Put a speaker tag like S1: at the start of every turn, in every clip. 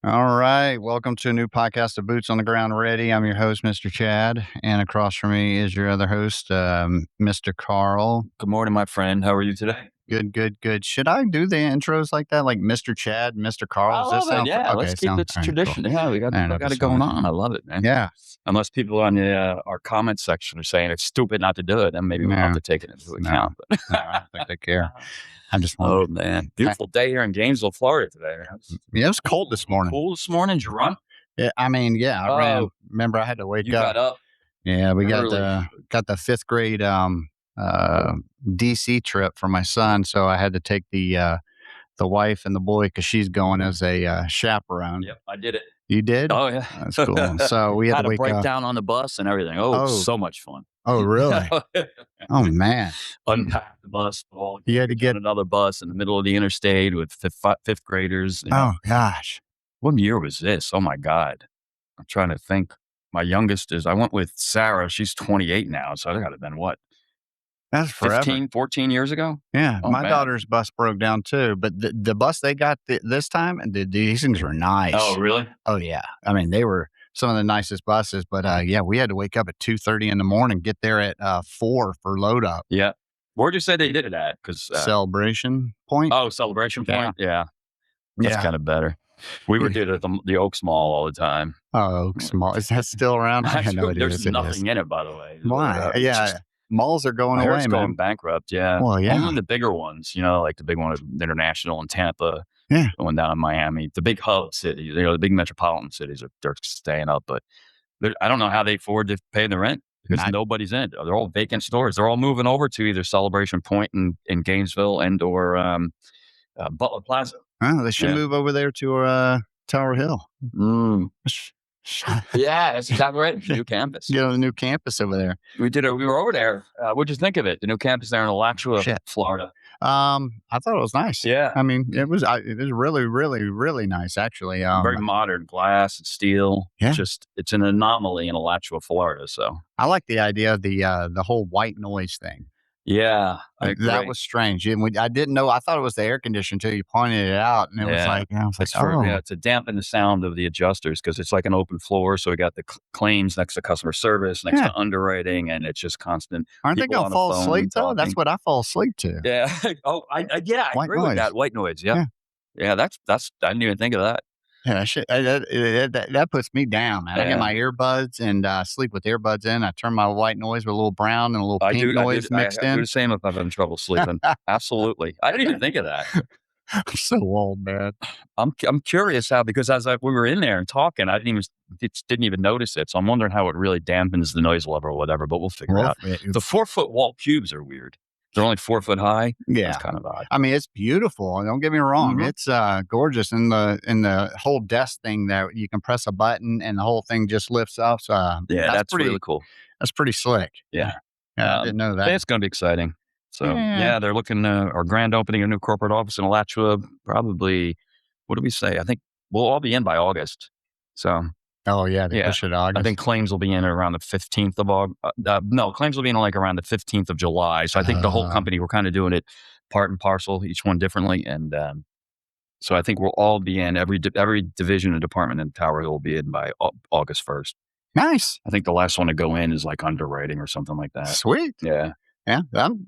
S1: All right. Welcome to a new podcast of Boots on the Ground Ready. I'm your host, Mr. Chad. And across from me is your other host, Mr. Carl.
S2: Good morning, my friend. How are you today?
S1: Good, good, good. Should I do the intros like that? Like Mr. Chad, Mr. Carl?
S2: I
S1: Does that
S2: love it.
S1: sound
S2: Yeah,
S1: okay?
S2: let's keep this
S1: All right, cool.
S2: tradition. Yeah, we got
S1: I don't know if
S2: it
S1: it's
S2: going
S1: fine.
S2: on. I love it, man.
S1: Yeah.
S2: Unless people on our comment section are saying it's stupid not to do it, then maybe we'll have
S1: No,
S2: to take it into
S1: no,
S2: account.
S1: no, I don't think they care. I just want
S2: Oh man, beautiful day here in Gainesville, Florida today.
S1: Yeah, it was cold this morning.
S2: Cool this morning. Did you run?
S1: Yeah, I mean, yeah, I ran.
S2: Oh,
S1: Remember, I had to wake
S2: you
S1: up.
S2: got up
S1: Yeah, we got
S2: early.
S1: the fifth grade DC trip for my son, so I had to take the wife and the boy because she's going as a chaperone.
S2: Yep, I did it.
S1: You did?
S2: Oh yeah,
S1: That's cool. So we had
S2: had
S1: to
S2: a
S1: wake up.
S2: breakdown on the bus and everything. Oh,
S1: Oh,
S2: so much fun.
S1: oh, really? Oh man,
S2: Unpack the bus. All
S1: you had to get.
S2: on another bus in the middle of the interstate with fifth graders.
S1: Oh gosh,
S2: What year was this? Oh my God. I'm trying to think. My youngest I went with Sarah. She's 28 now. So that got to have been what,
S1: that's forever.
S2: 15, 14 years ago?
S1: Yeah,
S2: Oh,
S1: my
S2: man.
S1: daughter's bus broke down too, but the bus they got this time, and these things were nice.
S2: Oh, really?
S1: Oh yeah, I mean they were some of the nicest buses, but yeah, we had to wake up at 2:30 in the morning, get there at 4 for load up.
S2: Yeah. Where'd you say they did it at? Because
S1: Celebration Point.
S2: oh, Celebration Point. Yeah. That's
S1: Yeah.
S2: kind of better. We would do it at the Oaks Mall all the time.
S1: Oh, small. Is that still around? I know it
S2: There's
S1: is. It
S2: nothing
S1: is.
S2: in it, by the way.
S1: Why?
S2: It's
S1: Yeah,
S2: just-
S1: malls are going
S2: I heard
S1: away,
S2: it's
S1: man.
S2: going bankrupt. Yeah.
S1: Well, yeah.
S2: Only the bigger ones, like the big one at International in Tampa.
S1: Yeah.
S2: The one down in Miami. The big hub cities, the big metropolitan cities they're staying up, but I don't know how they afford to pay the rent because nobody's in it. They're all vacant stores. They're all moving over to either Celebration Point in Gainesville and or Butler Plaza.
S1: Oh, they should move over there to Tower Hill.
S2: Yeah, that's exactly right. New campus.
S1: Get on the new campus over there.
S2: We were over there. What'd you think of it? The new campus there in Alachua, Florida.
S1: I thought it was nice.
S2: Yeah.
S1: I mean, it was really, really, really nice, actually.
S2: Very modern, glass and steel.
S1: Yeah.
S2: It's an anomaly in Alachua, Florida. So
S1: I like the idea of the whole white noise thing.
S2: yeah, I agree.
S1: That was strange. And I didn't know. I thought it was the air conditioner until you pointed it out, and it was like, I was like,
S2: it's to dampen the sound of the adjusters because it's like an open floor. So we got the claims next to customer service, next to underwriting, and it's just constant.
S1: Aren't they going to fall asleep though? That's what I fall asleep to.
S2: Yeah. Oh, I agree with that. White noise. Yeah. Yeah. That's. I didn't even think of that.
S1: Yeah, that puts me down, man. I get my earbuds and sleep with earbuds in. I turn my white noise with a little brown and a little pink noise mixed in.
S2: I do the same if I'm having trouble sleeping. Absolutely. I didn't even think of that.
S1: I'm so old, man.
S2: I'm curious how, because we were in there and talking, I didn't even notice it. So I'm wondering how it really dampens the noise level or whatever, but we'll figure it out. The 4-foot wall cubes are weird. They're only 4 foot high.
S1: Yeah,
S2: it's kind of odd.
S1: I mean, it's beautiful. Don't get me wrong; it's gorgeous. And the whole desk thing that you can press a button and the whole thing just lifts up. So
S2: that's pretty, really cool.
S1: That's pretty slick.
S2: Yeah,
S1: I didn't know that.
S2: It's going to be exciting. So they're looking our grand opening a new corporate office in Alachua. Probably, what do we say? I think we'll all be in by August. So.
S1: Oh, yeah, they push it August.
S2: I think claims will be in around the 15th of August. No, claims will be in like around the 15th of July. So I think the whole company, we're kind of doing it part and parcel, each one differently. And so I think we'll all be in, every division and department in Tower Hill will be in by August 1st.
S1: Nice.
S2: I think the last one to go in is like underwriting or something like that.
S1: Sweet.
S2: Yeah.
S1: Yeah,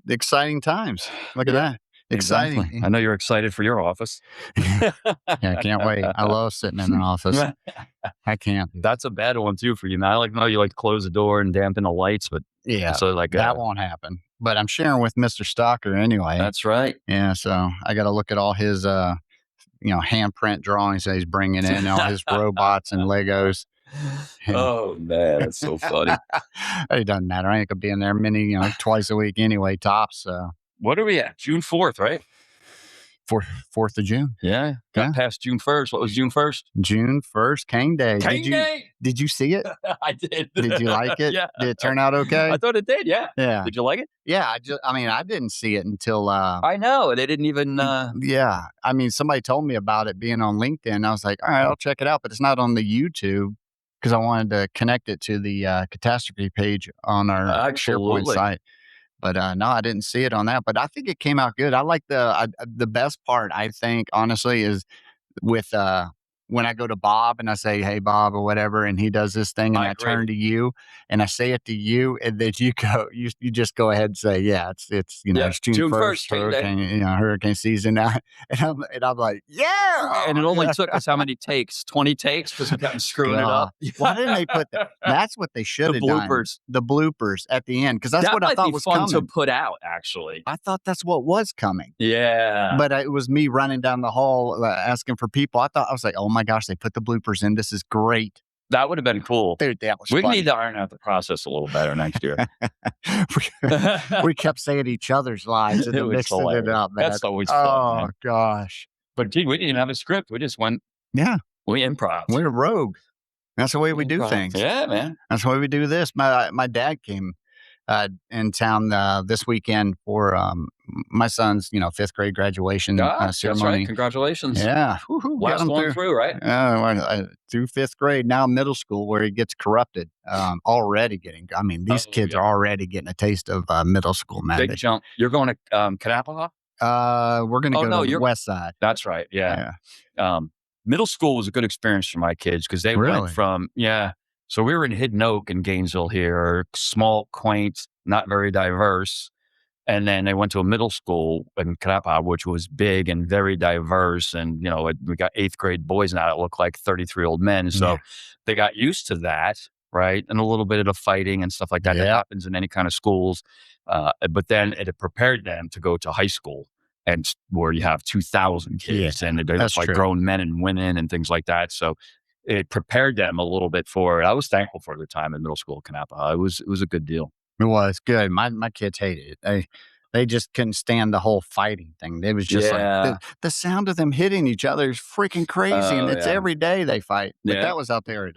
S1: exciting times. Look at that. Exciting.
S2: Exactly. I know you're excited for your office.
S1: Yeah, I can't wait. I love sitting in an office. I can't.
S2: That's a bad one too for you. Now, I know you like to close the door and dampen the lights, but so like
S1: that won't happen. But I'm sharing with Mr. Stalker anyway.
S2: That's right.
S1: Yeah, so I got to look at all his, handprint drawings that he's bringing in, all his robots and Legos.
S2: Oh man, that's so funny.
S1: It doesn't matter. I ain't gonna be in there twice a week anyway, tops. So.
S2: What are we at? June 4th, right?
S1: 4th of June.
S2: Yeah. Got past June 1st. What was June 1st?
S1: June 1st, Cane Day.
S2: Day?
S1: Did you see it?
S2: I did.
S1: Did you like it?
S2: Yeah.
S1: Did it turn out okay?
S2: I thought it did, yeah.
S1: Yeah.
S2: Did you like it?
S1: Yeah, I didn't see it until
S2: I know. They didn't even
S1: yeah. I mean, somebody told me about it being on LinkedIn. I was like, all right, I'll check it out, but it's not on the YouTube because I wanted to connect it to the catastrophe page on our SharePoint site. But no, I didn't see it on that. But I think it came out good. I like the best part. I think honestly is with when I go to Bob and I say, "Hey, Bob," or whatever, and he does this thing, and I turn to you and I say it to you, and then you just go ahead and say, "Yeah, it's it's June 1st, hurricane season now," and I'm like, "Yeah,"
S2: and it only took us how many takes? 20 takes because we kept screwing it up.
S1: Why didn't they put that? That's what they should have done. The bloopers at the end, because that's what I thought was
S2: fun
S1: coming
S2: to put out. Actually,
S1: I thought that's what was coming.
S2: Yeah,
S1: but it was me running down the hall asking for people. I was like, "Oh my gosh, they put the bloopers in. This is great."
S2: That would have been cool.
S1: Dude, that was
S2: we
S1: funny.
S2: need to iron out the process a little better next year.
S1: we kept saying each other's lines and mixing it up, man.
S2: That's always fun.
S1: Oh gosh.
S2: But dude, we didn't even have a script. We just went.
S1: Yeah.
S2: We improv.
S1: We're rogue. That's the way we do things.
S2: Yeah, man.
S1: That's the way we do this. My dad came in town this weekend for my son's 5th grade graduation ceremony.
S2: That's right. Congratulations.
S1: Yeah.
S2: Last one through, right?
S1: Through 5th grade, now middle school, where he gets corrupted. Already getting. I mean, these kids are already getting a taste of middle school, man.
S2: Big jump. You're going to Kanappaha?
S1: We're going to go to the west side.
S2: That's right. Yeah. Middle school was a good experience for my kids because they went from So we were in Hidden Oak in Gainesville here, small, quaint, not very diverse. And then they went to a middle school in Kanappaha, which was big and very diverse. And, we got 8th grade boys now that look like 33-year-old men. So they got used to that, right? And a little bit of the fighting and stuff like that that happens in any kind of schools. But then it had prepared them to go to high school, and where you have 2,000 kids and they look like grown men and women and things like that. So it prepared them a little bit for it. I was thankful for the time in middle school at Kanappaha. It was a good deal.
S1: It was good. My kids hated it. They just couldn't stand the whole fighting thing. It was just like the sound of them hitting each other is freaking crazy, and it's every day they fight. But that was out there at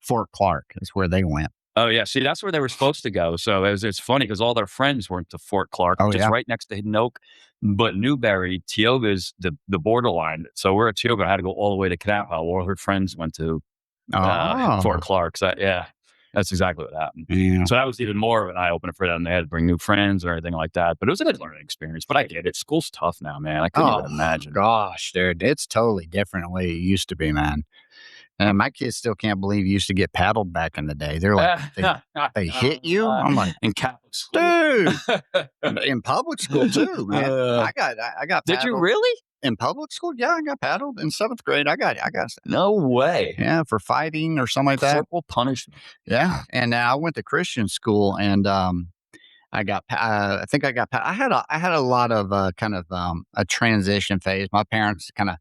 S1: Fort Clark. Is where they went.
S2: Oh yeah, see, that's where they were supposed to go. So it's funny because all their friends went to Fort Clark, which is right next to Hidden Oak. But Newberry, Tioga's the borderline. So we're at Tioga. I had to go all the way to Kanappaha. All her friends went to Fort Clark. So that's exactly what happened. Yeah. So that was even more of an eye opener for them. They had to bring new friends or anything like that. But it was a good learning experience. But I get it. School's tough now, man. I couldn't even imagine.
S1: Gosh, dude, it's totally different the way it used to be, man. And my kids still can't believe you used to get paddled back in the day. They're like, they hit you? I'm like,
S2: in Catholic school.
S1: Dude. In public school too, man. I got paddled.
S2: Did you really?
S1: In public school? Yeah, I got paddled in 7th grade. I got
S2: no way.
S1: Yeah, for fighting or something like that.
S2: Corporal punishment.
S1: Yeah. And I went to Christian school, and I think I got. I had a lot of a transition phase. My parents kind of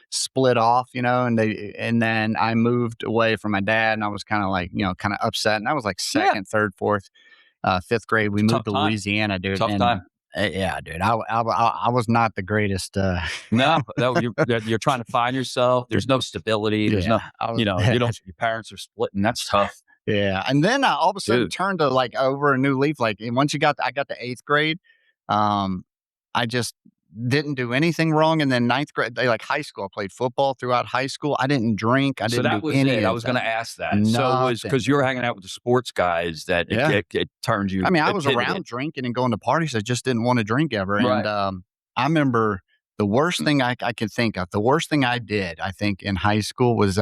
S1: split off, and then I moved away from my dad, and I was kind of like, kind of upset. And I was like 2nd, 3rd, 4th, 5th grade. We moved to Louisiana, dude.
S2: Tough time.
S1: Yeah, dude. I was not the greatest.
S2: No, you're trying to find yourself. There's no stability. There's no, your parents are splitting. That's tough.
S1: Yeah. And then I all of a sudden turned to like over a new leaf. Like once I got to 8th grade, I just didn't do anything wrong. And then 9th grade, like high school, I played football throughout high school. I didn't drink. I didn't do anything.
S2: I was going to ask that. So it was because you were hanging out with the sports guys that it turned you.
S1: I mean, I was around drinking and going to parties. I just didn't want to drink ever. Right. And I remember the worst thing I could think of, the worst thing I did, I think, in high school was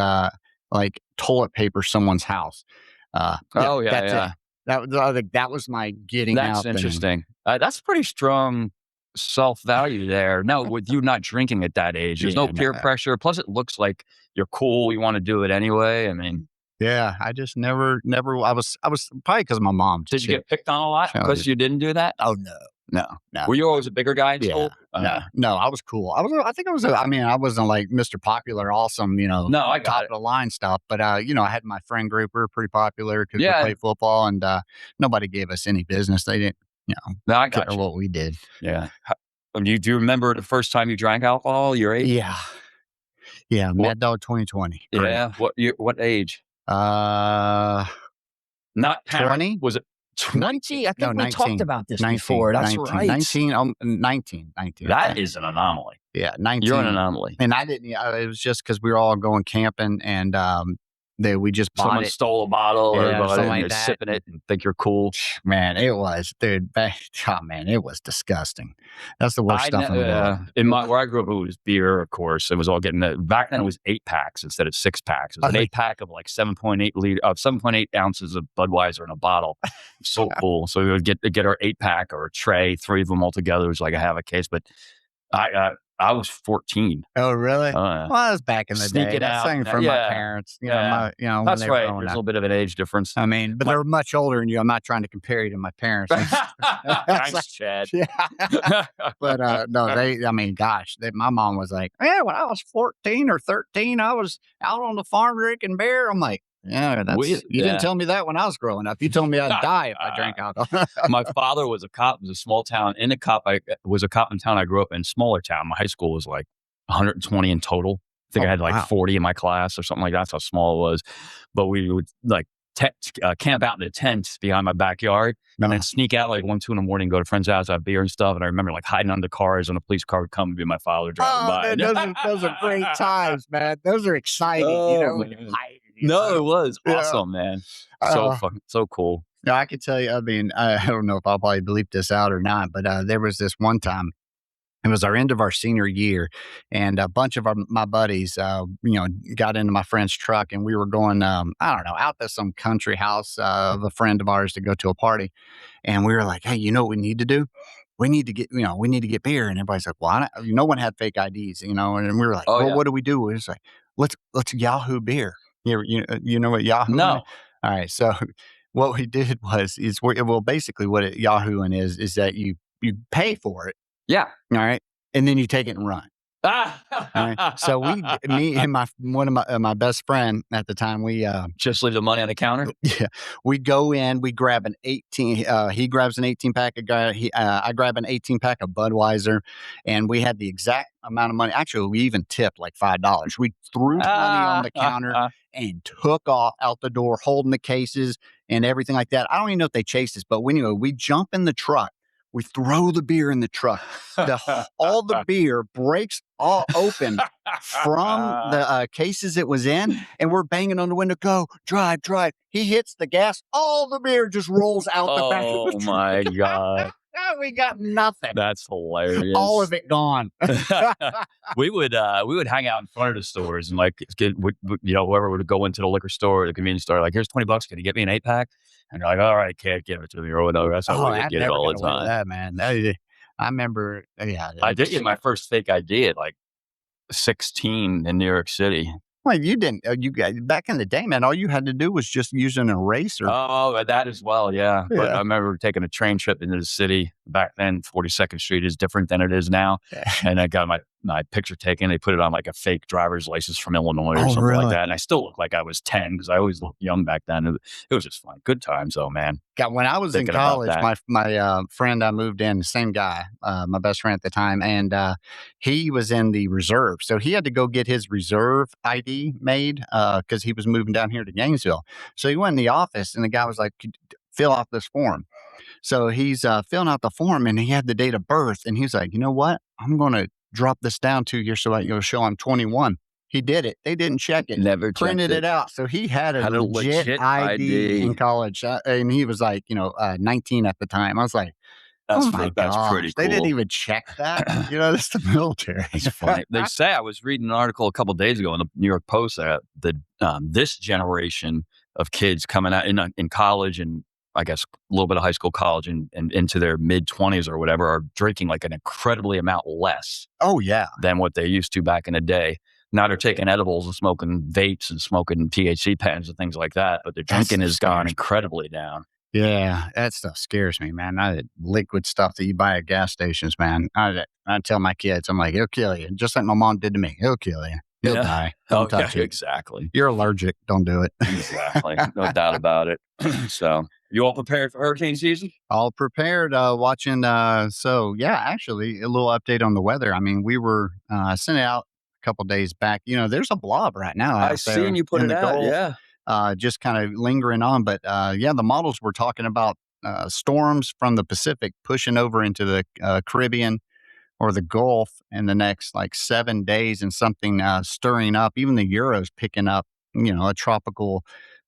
S1: like toilet paper someone's house. That's it. That was my getting out.
S2: That's interesting. That's pretty strong self-value there. No, with you not drinking at that age, there's no peer pressure. Plus, it looks like you're cool. You want to do it anyway. I mean,
S1: yeah, I just never. I was probably because of my mom.
S2: Did you get picked on a lot because you didn't do that?
S1: Oh no.
S2: Were you always a bigger guy in school?
S1: No, I was cool. I wasn't like Mr. Popular, awesome,
S2: No, I got
S1: top of the line stuff. But I had my friend group. We were pretty popular because we played football, and nobody gave us any business. They didn't,
S2: I
S1: care what we did.
S2: Yeah. Do you remember the first time you drank alcohol? Your age?
S1: Yeah. Mad Dog 2020.
S2: Yeah. What age?
S1: Not
S2: 20. Was it 20?
S3: I think we talked about this before. That's
S1: 19,
S3: right.
S1: 19.
S2: That is an anomaly.
S1: Yeah, 19.
S2: You're an anomaly.
S1: And I didn't. It was just because we were all going camping, and We just bought
S2: Someone
S1: it.
S2: stole a bottle or
S1: something
S2: and
S1: like that.
S2: sipping it and think you're cool.
S1: Man, it was, dude. Oh man, it was disgusting. That's the worst stuff in the world.
S2: Where I grew up, it was beer, of course. It was all getting back then. It was 8-packs instead of 6-packs. It was an 8-pack of like 7.8 ounces of Budweiser in a bottle. So cool. So we would get our 8-pack or a tray, 3 of them all together. It was like a half a case. But I was 14.
S1: Oh, really? Well, I was back in the day. That's something from my parents.
S2: That's
S1: when
S2: right. There's a little bit of an age difference.
S1: I mean, but they were much older than you. I'm not trying to compare you to my parents.
S2: Thanks, Chad.
S1: Yeah. But no, my mom was like, yeah, when I was 14 or 13, I was out on the farm drinking beer. I'm like, yeah, you didn't tell me that when I was growing up. You told me I'd die if I drank alcohol.
S2: My father was a cop. It was a small town. I was a cop in town I grew up in, smaller town. My high school was like 120 in total. I think I had like 40 in my class or something like that. That's how small it was. But we would like camp out in the tent behind my backyard and then sneak out like 1, 2 in the morning, go to friends' house, have beer and stuff. And I remember like hiding under cars and a police car would come and be my father driving by.
S1: Man, those are great times, man. Those are exciting.
S2: It was awesome, man. So fucking so cool.
S1: No, I can tell you. I mean, I don't know if I'll probably bleep this out or not, but there was this one time. It was our end of our senior year, and a bunch of my buddies, got into my friend's truck, and we were going, I don't know, out to some country house of a friend of ours to go to a party, and we were like, hey, you know what we need to do? We need to get beer, and everybody's like, well, no one had fake IDs, and we were like, what do we do? We was like, let's Yahoo beer. You know what Yahoo?
S2: No.
S1: Is? All right, so what we did basically what Yahooing is that you pay for it.
S2: Yeah.
S1: All right. And then you take it and run. All right? So me and one of my best friend at the time, we
S2: just leave the money on the counter.
S1: Yeah, we go in, we grab an 18. He grabs an 18-pack. I grab an 18-pack of Budweiser, and we had the exact amount of money. Actually, we even tipped like $5. We threw money on the counter and took off out the door, holding the cases and everything like that. I don't even know if they chased us, but anyway, we jump in the truck. We throw the beer in the truck. All the beer breaks all open from the cases it was in, and we're banging on the window. Go, drive. He hits the gas. All the beer just rolls out the back of the truck.
S2: Oh my God.
S1: We got nothing.
S2: That's hilarious.
S1: All of it gone.
S2: We would hang out in front of the stores and like whoever would go into the liquor store or the convenience store, like, here's $20. Can you get me an 8-pack? And you're like, all right, can't give it to me or whatever. That's how we get it all the time.
S1: That, man. I remember. Yeah,
S2: I did get my first fake ID at like 16 in New York City.
S1: Well, you didn't. You back in the day, man. All you had to do was just use an eraser.
S2: Oh, that as well, yeah. But I remember taking a train trip into the city back then. 42nd Street is different than it is now, and I got my picture taken. They put it on like a fake driver's license from Illinois or something like that. And I still look like I was 10 because I always looked young back then. It was just fun. Good times, though, man.
S1: God, when I was in college, my friend I moved in, the same guy, my best friend at the time, and he was in the reserve. So he had to go get his reserve ID made because he was moving down here to Gainesville. So he went in the office, and the guy was like, fill out this form. So he's filling out the form, and he had the date of birth. And he's like, you know what? I'm going to drop this down to you so you'll show I'm 21. He did it. They didn't check it.
S2: Never
S1: printed it out. So he had a legit ID in college. And he was like, 19 at the time. I was like, that's pretty cool. They didn't even check that. That's the military.
S2: It's funny. They say, I was reading an article a couple of days ago in the New York Post that this generation of kids coming out in college and I guess a little bit of high school, college, and into their mid-20s or whatever are drinking like an incredibly amount less.
S1: Oh, yeah.
S2: Than what they used to back in the day. Now they're taking edibles and smoking vapes and smoking THC pens and things like that, but their drinking has gone incredibly down.
S1: Yeah, that stuff scares me, man. Liquid stuff that you buy at gas stations, man. I tell my kids, I'm like, it'll kill you. Just like my mom did to me. It'll kill you. You'll die. Don't touch it.
S2: Exactly.
S1: You're allergic. Don't do it.
S2: Exactly. No doubt about it. So, you all prepared for hurricane season?
S1: All prepared. Watching. Actually, a little update on the weather. I mean, we were sent out a couple days back. There's a blob right now.
S2: I seen you put it out. Yeah.
S1: Just kind of lingering on. But the models were talking about storms from the Pacific pushing over into the Caribbean or the Gulf in the next like 7 days, and something stirring up. Even the Euro's picking up a tropical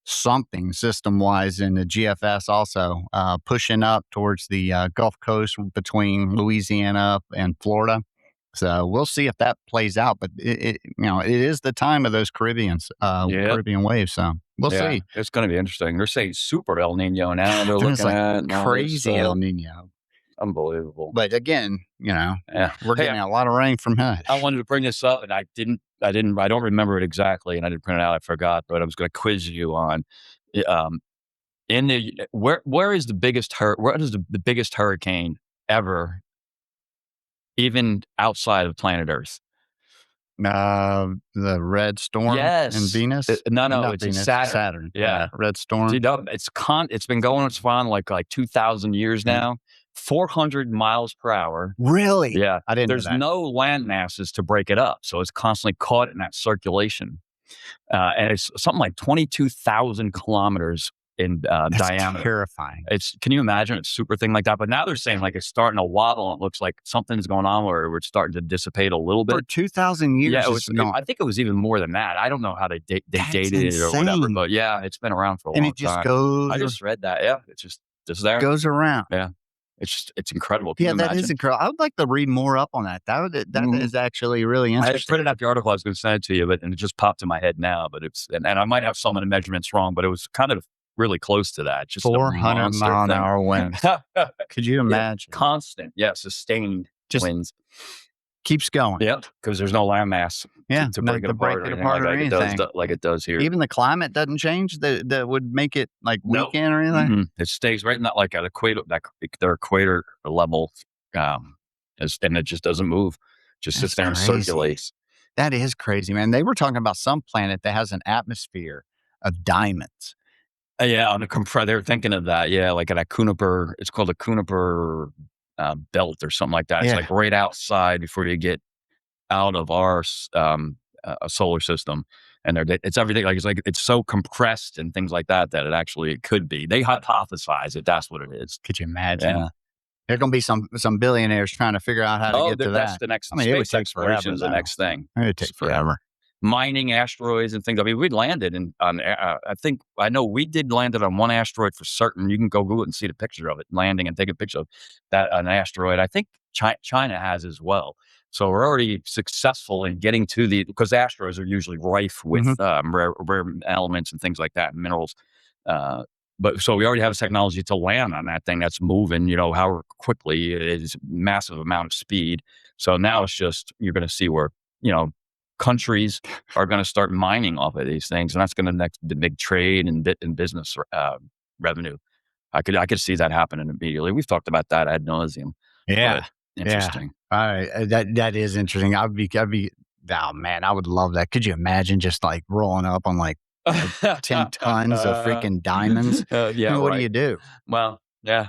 S1: something system-wise in the GFS also, pushing up towards the Gulf Coast between Louisiana and Florida. So we'll see if that plays out. But it is the time of those Caribbean waves. So we'll see.
S2: It's going to be interesting. They're saying super El Nino now. They're
S1: There's
S2: looking at
S1: crazy El Nino.
S2: Unbelievable.
S1: But again, we're getting a lot of rain from that.
S2: I wanted to bring this up, and I don't remember it exactly, and I didn't print it out. I forgot, but I was going to quiz you on, where is the biggest the biggest hurricane ever, even outside of planet Earth?
S1: The red storm in Venus?
S2: No, it's
S1: Venus,
S2: Saturn. Yeah.
S1: Red storm.
S2: Dude, it's been going on like 2,000 years now. 400 miles per hour.
S1: Really?
S2: Yeah.
S1: I didn't know that.
S2: There's no land masses to break it up. So it's constantly caught in that circulation. And it's something like 22,000 kilometers in diameter.
S1: Terrifying.
S2: Can you imagine a super thing like that? But now they're saying like it's starting to wobble. And it looks like something's going on where it's starting to dissipate a little bit.
S1: For 2,000 years.
S2: Yeah, I think it was even more than that. I don't know how they dated it or whatever. But yeah, it's been around for a long time.
S1: And it just goes.
S2: I just read that. Yeah, it's just there.
S1: Goes around.
S2: Yeah. It's incredible.
S1: That is incredible. I would like to read more up on that. That is actually really interesting.
S2: I printed out the article. I was going to send it to you, and it just popped in my head now. But and I might have some of the measurements wrong, but it was kind of really close to that. Just
S1: 400 mile an hour winds. Could you imagine?
S2: Constant, sustained winds.
S1: Keeps going.
S2: Yep, because there's no landmass to break it apart or anything. Like it does here.
S1: Even the climate doesn't change that would make it like weaken or anything?
S2: Mm-hmm. It stays right in that like at their equator level, and it just doesn't move. Just sits there and circulates.
S1: That is crazy, man. They were talking about some planet that has an atmosphere of diamonds.
S2: Yeah, on the they're thinking of that. Yeah, like at a Kuiper, it's called a Kuiper belt or something like that. It's like right outside before you get out of our solar system, and it's everything. It's so compressed and things like that it actually could be. They hypothesize that that's what it is.
S1: Could you imagine? Yeah. There's going to be some billionaires trying to figure out how to get to that.
S2: That's the next. It would take forever. The next thing.
S1: It would take forever.
S2: Mining asteroids and things. I mean, we landed I know we did landed on one asteroid for certain. You can go Google it and see the picture of it landing and take a picture of that, an asteroid. I think China has as well. So we're already successful in getting to because asteroids are usually rife with rare elements and things like that, and minerals. But so we already have technology to land on that thing that's moving, how quickly it is, massive amount of speed. So now it's just, you're going to see where, countries are going to start mining off of these things, and that's going to the big trade and business revenue. I could see that happening immediately. We've talked about that ad nauseum.
S1: Yeah,
S2: interesting.
S1: Yeah. That is interesting. I'd be. Oh man, I would love that. Could you imagine just like rolling up on like 10 tons of freaking diamonds? What do you do?
S2: Well, yeah,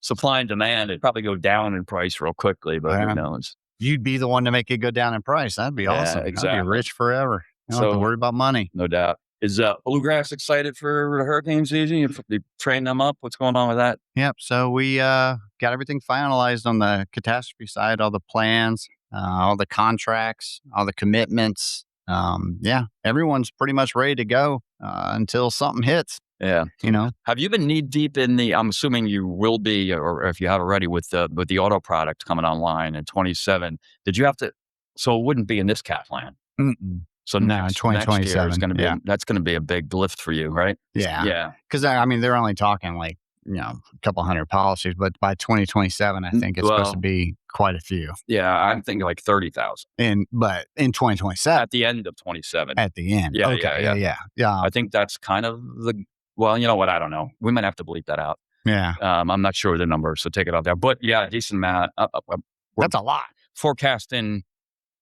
S2: supply and demand. It'd probably go down in price real quickly, but who knows?
S1: You'd be the one to make it go down in price. That'd be awesome.
S2: Exactly.
S1: I'd be rich forever. You don't have to worry about money.
S2: No doubt. Is Bluegrass excited for the hurricane season? You train them up? What's going on with that?
S1: Yep. So we got everything finalized on the catastrophe side, all the plans, all the contracts, all the commitments. Everyone's pretty much ready to go until something hits.
S2: Yeah. Have you been knee deep in I'm assuming you will be, or if you have already, with the auto product coming online in 27, did you have to, so it wouldn't be in this cat plan?
S1: Mm-mm.
S2: So next 2027 is going to be, that's going to be a big lift for you, right?
S1: Yeah.
S2: Yeah.
S1: Cause I mean, they're only talking like, a couple hundred policies, but by 2027, I think it's supposed to be quite a few.
S2: Yeah. I'm thinking like 30,000.
S1: But in 2027.
S2: At the end of 27.
S1: At the end.
S2: Yeah.
S1: Okay. Yeah.
S2: I think that's kind of well, you know what? I don't know. We might have to bleep that out.
S1: Yeah.
S2: I'm not sure the number, so take it off there. But yeah, decent amount.
S1: That's a lot.
S2: Forecasting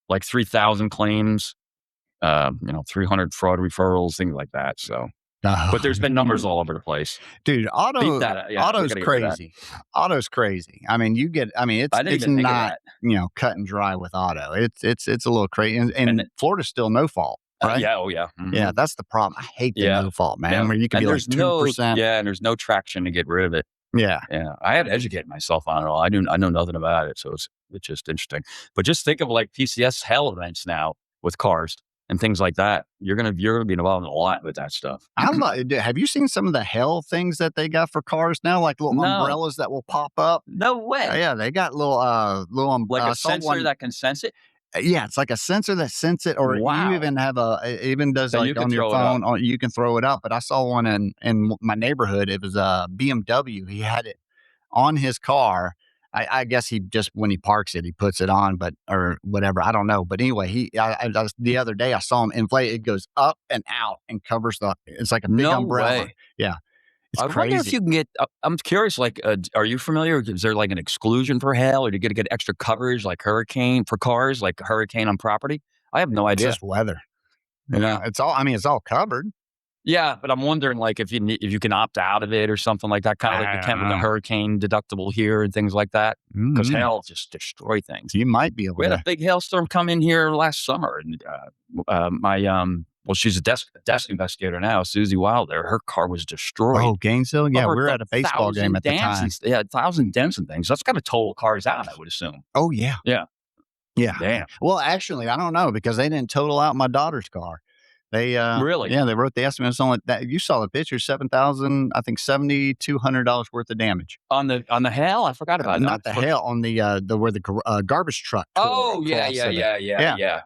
S2: like 3,000 claims, 300 fraud referrals, things like that. So, but there's been numbers all over the place.
S1: Dude, auto's crazy. Auto's crazy. I mean, it's not, cut and dry with auto. It's a little crazy. And Florida's still no fault. Right?
S2: Yeah. Oh, yeah. Mm-hmm.
S1: Yeah, that's the problem. I hate the no fault, man. Where you can be like 2%.
S2: And there's no traction to get rid of it.
S1: Yeah.
S2: Yeah. I had to educate myself on it all. I know nothing about it. So it's just interesting. But just think of like PCS hell events now with cars and things like that. You're gonna be involved in a lot with that stuff.
S1: Have you seen some of the hell things that they got for cars now? Like little umbrellas that will pop up.
S2: No way.
S1: Yeah, they got little
S2: like a sensor that can sense it.
S1: Yeah, it's like a sensor that sense it, or you even have it even does
S2: Then
S1: like on your phone, or you can throw it up. But I saw one in my neighborhood. It was a BMW. He had it on his car. I guess he just, when he parks it, he puts it on, or whatever. I don't know. But anyway, the other day I saw him inflate. It goes up and out and covers it's like a big umbrella.
S2: Way.
S1: Yeah. It's
S2: I
S1: crazy.
S2: wonder if you can get, I'm curious, like, are you familiar? Is there like an exclusion for hail, or do you get extra coverage like hurricane for cars, like hurricane on property? I have no idea.
S1: It's just weather. It's all covered.
S2: Yeah, but I'm wondering, like, if you can opt out of it or something like that, kind of like you can with the hurricane deductible here and things like that, because hail just destroy things.
S1: You might be able
S2: We had a big hailstorm come in here last summer, and well, she's a desk investigator now, Susie Wilder. Her car was destroyed.
S1: Oh, Gainesville? Yeah, we were at a baseball game at the time.
S2: 1,000 dents and things. That's got to total cars out, I would assume.
S1: Oh, yeah.
S2: Yeah.
S1: Yeah.
S2: Damn.
S1: Well, actually, I don't know, because they didn't total out my daughter's car. They
S2: really?
S1: Yeah, they wrote the estimate. It's only that you saw the picture, $7,200 worth of damage
S2: on the hail. I forgot about
S1: not the hail, on the where the garbage truck.
S2: Oh yeah.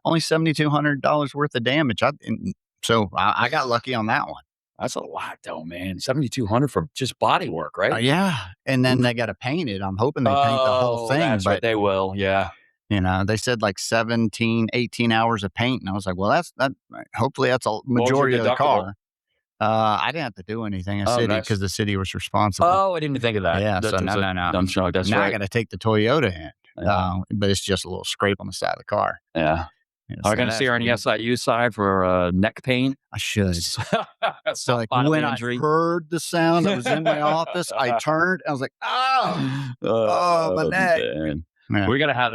S1: Only $7,200 worth of damage. So I got lucky on that one.
S2: That's a lot, though, man. $7,200 for just body work, right?
S1: Yeah, and then they got to paint it. I'm hoping they paint the whole thing.
S2: That's what they will. Yeah.
S1: They said like 17, 18 hours of paint. And I was like, well, hopefully that's a majority of the car. I didn't have to do anything. Because the city was responsible.
S2: Oh, I didn't think of that.
S1: Yeah. So no.
S2: I'm sure that's
S1: now
S2: right.
S1: I got to take the Toyota in. But it's just a little scrape on the side of the car.
S2: Yeah. Are you going to see her on the SIU side for neck pain?
S1: I should. So like when I heard the sound that was in my office, I turned. I was like, my neck.
S2: Yeah. We're gonna have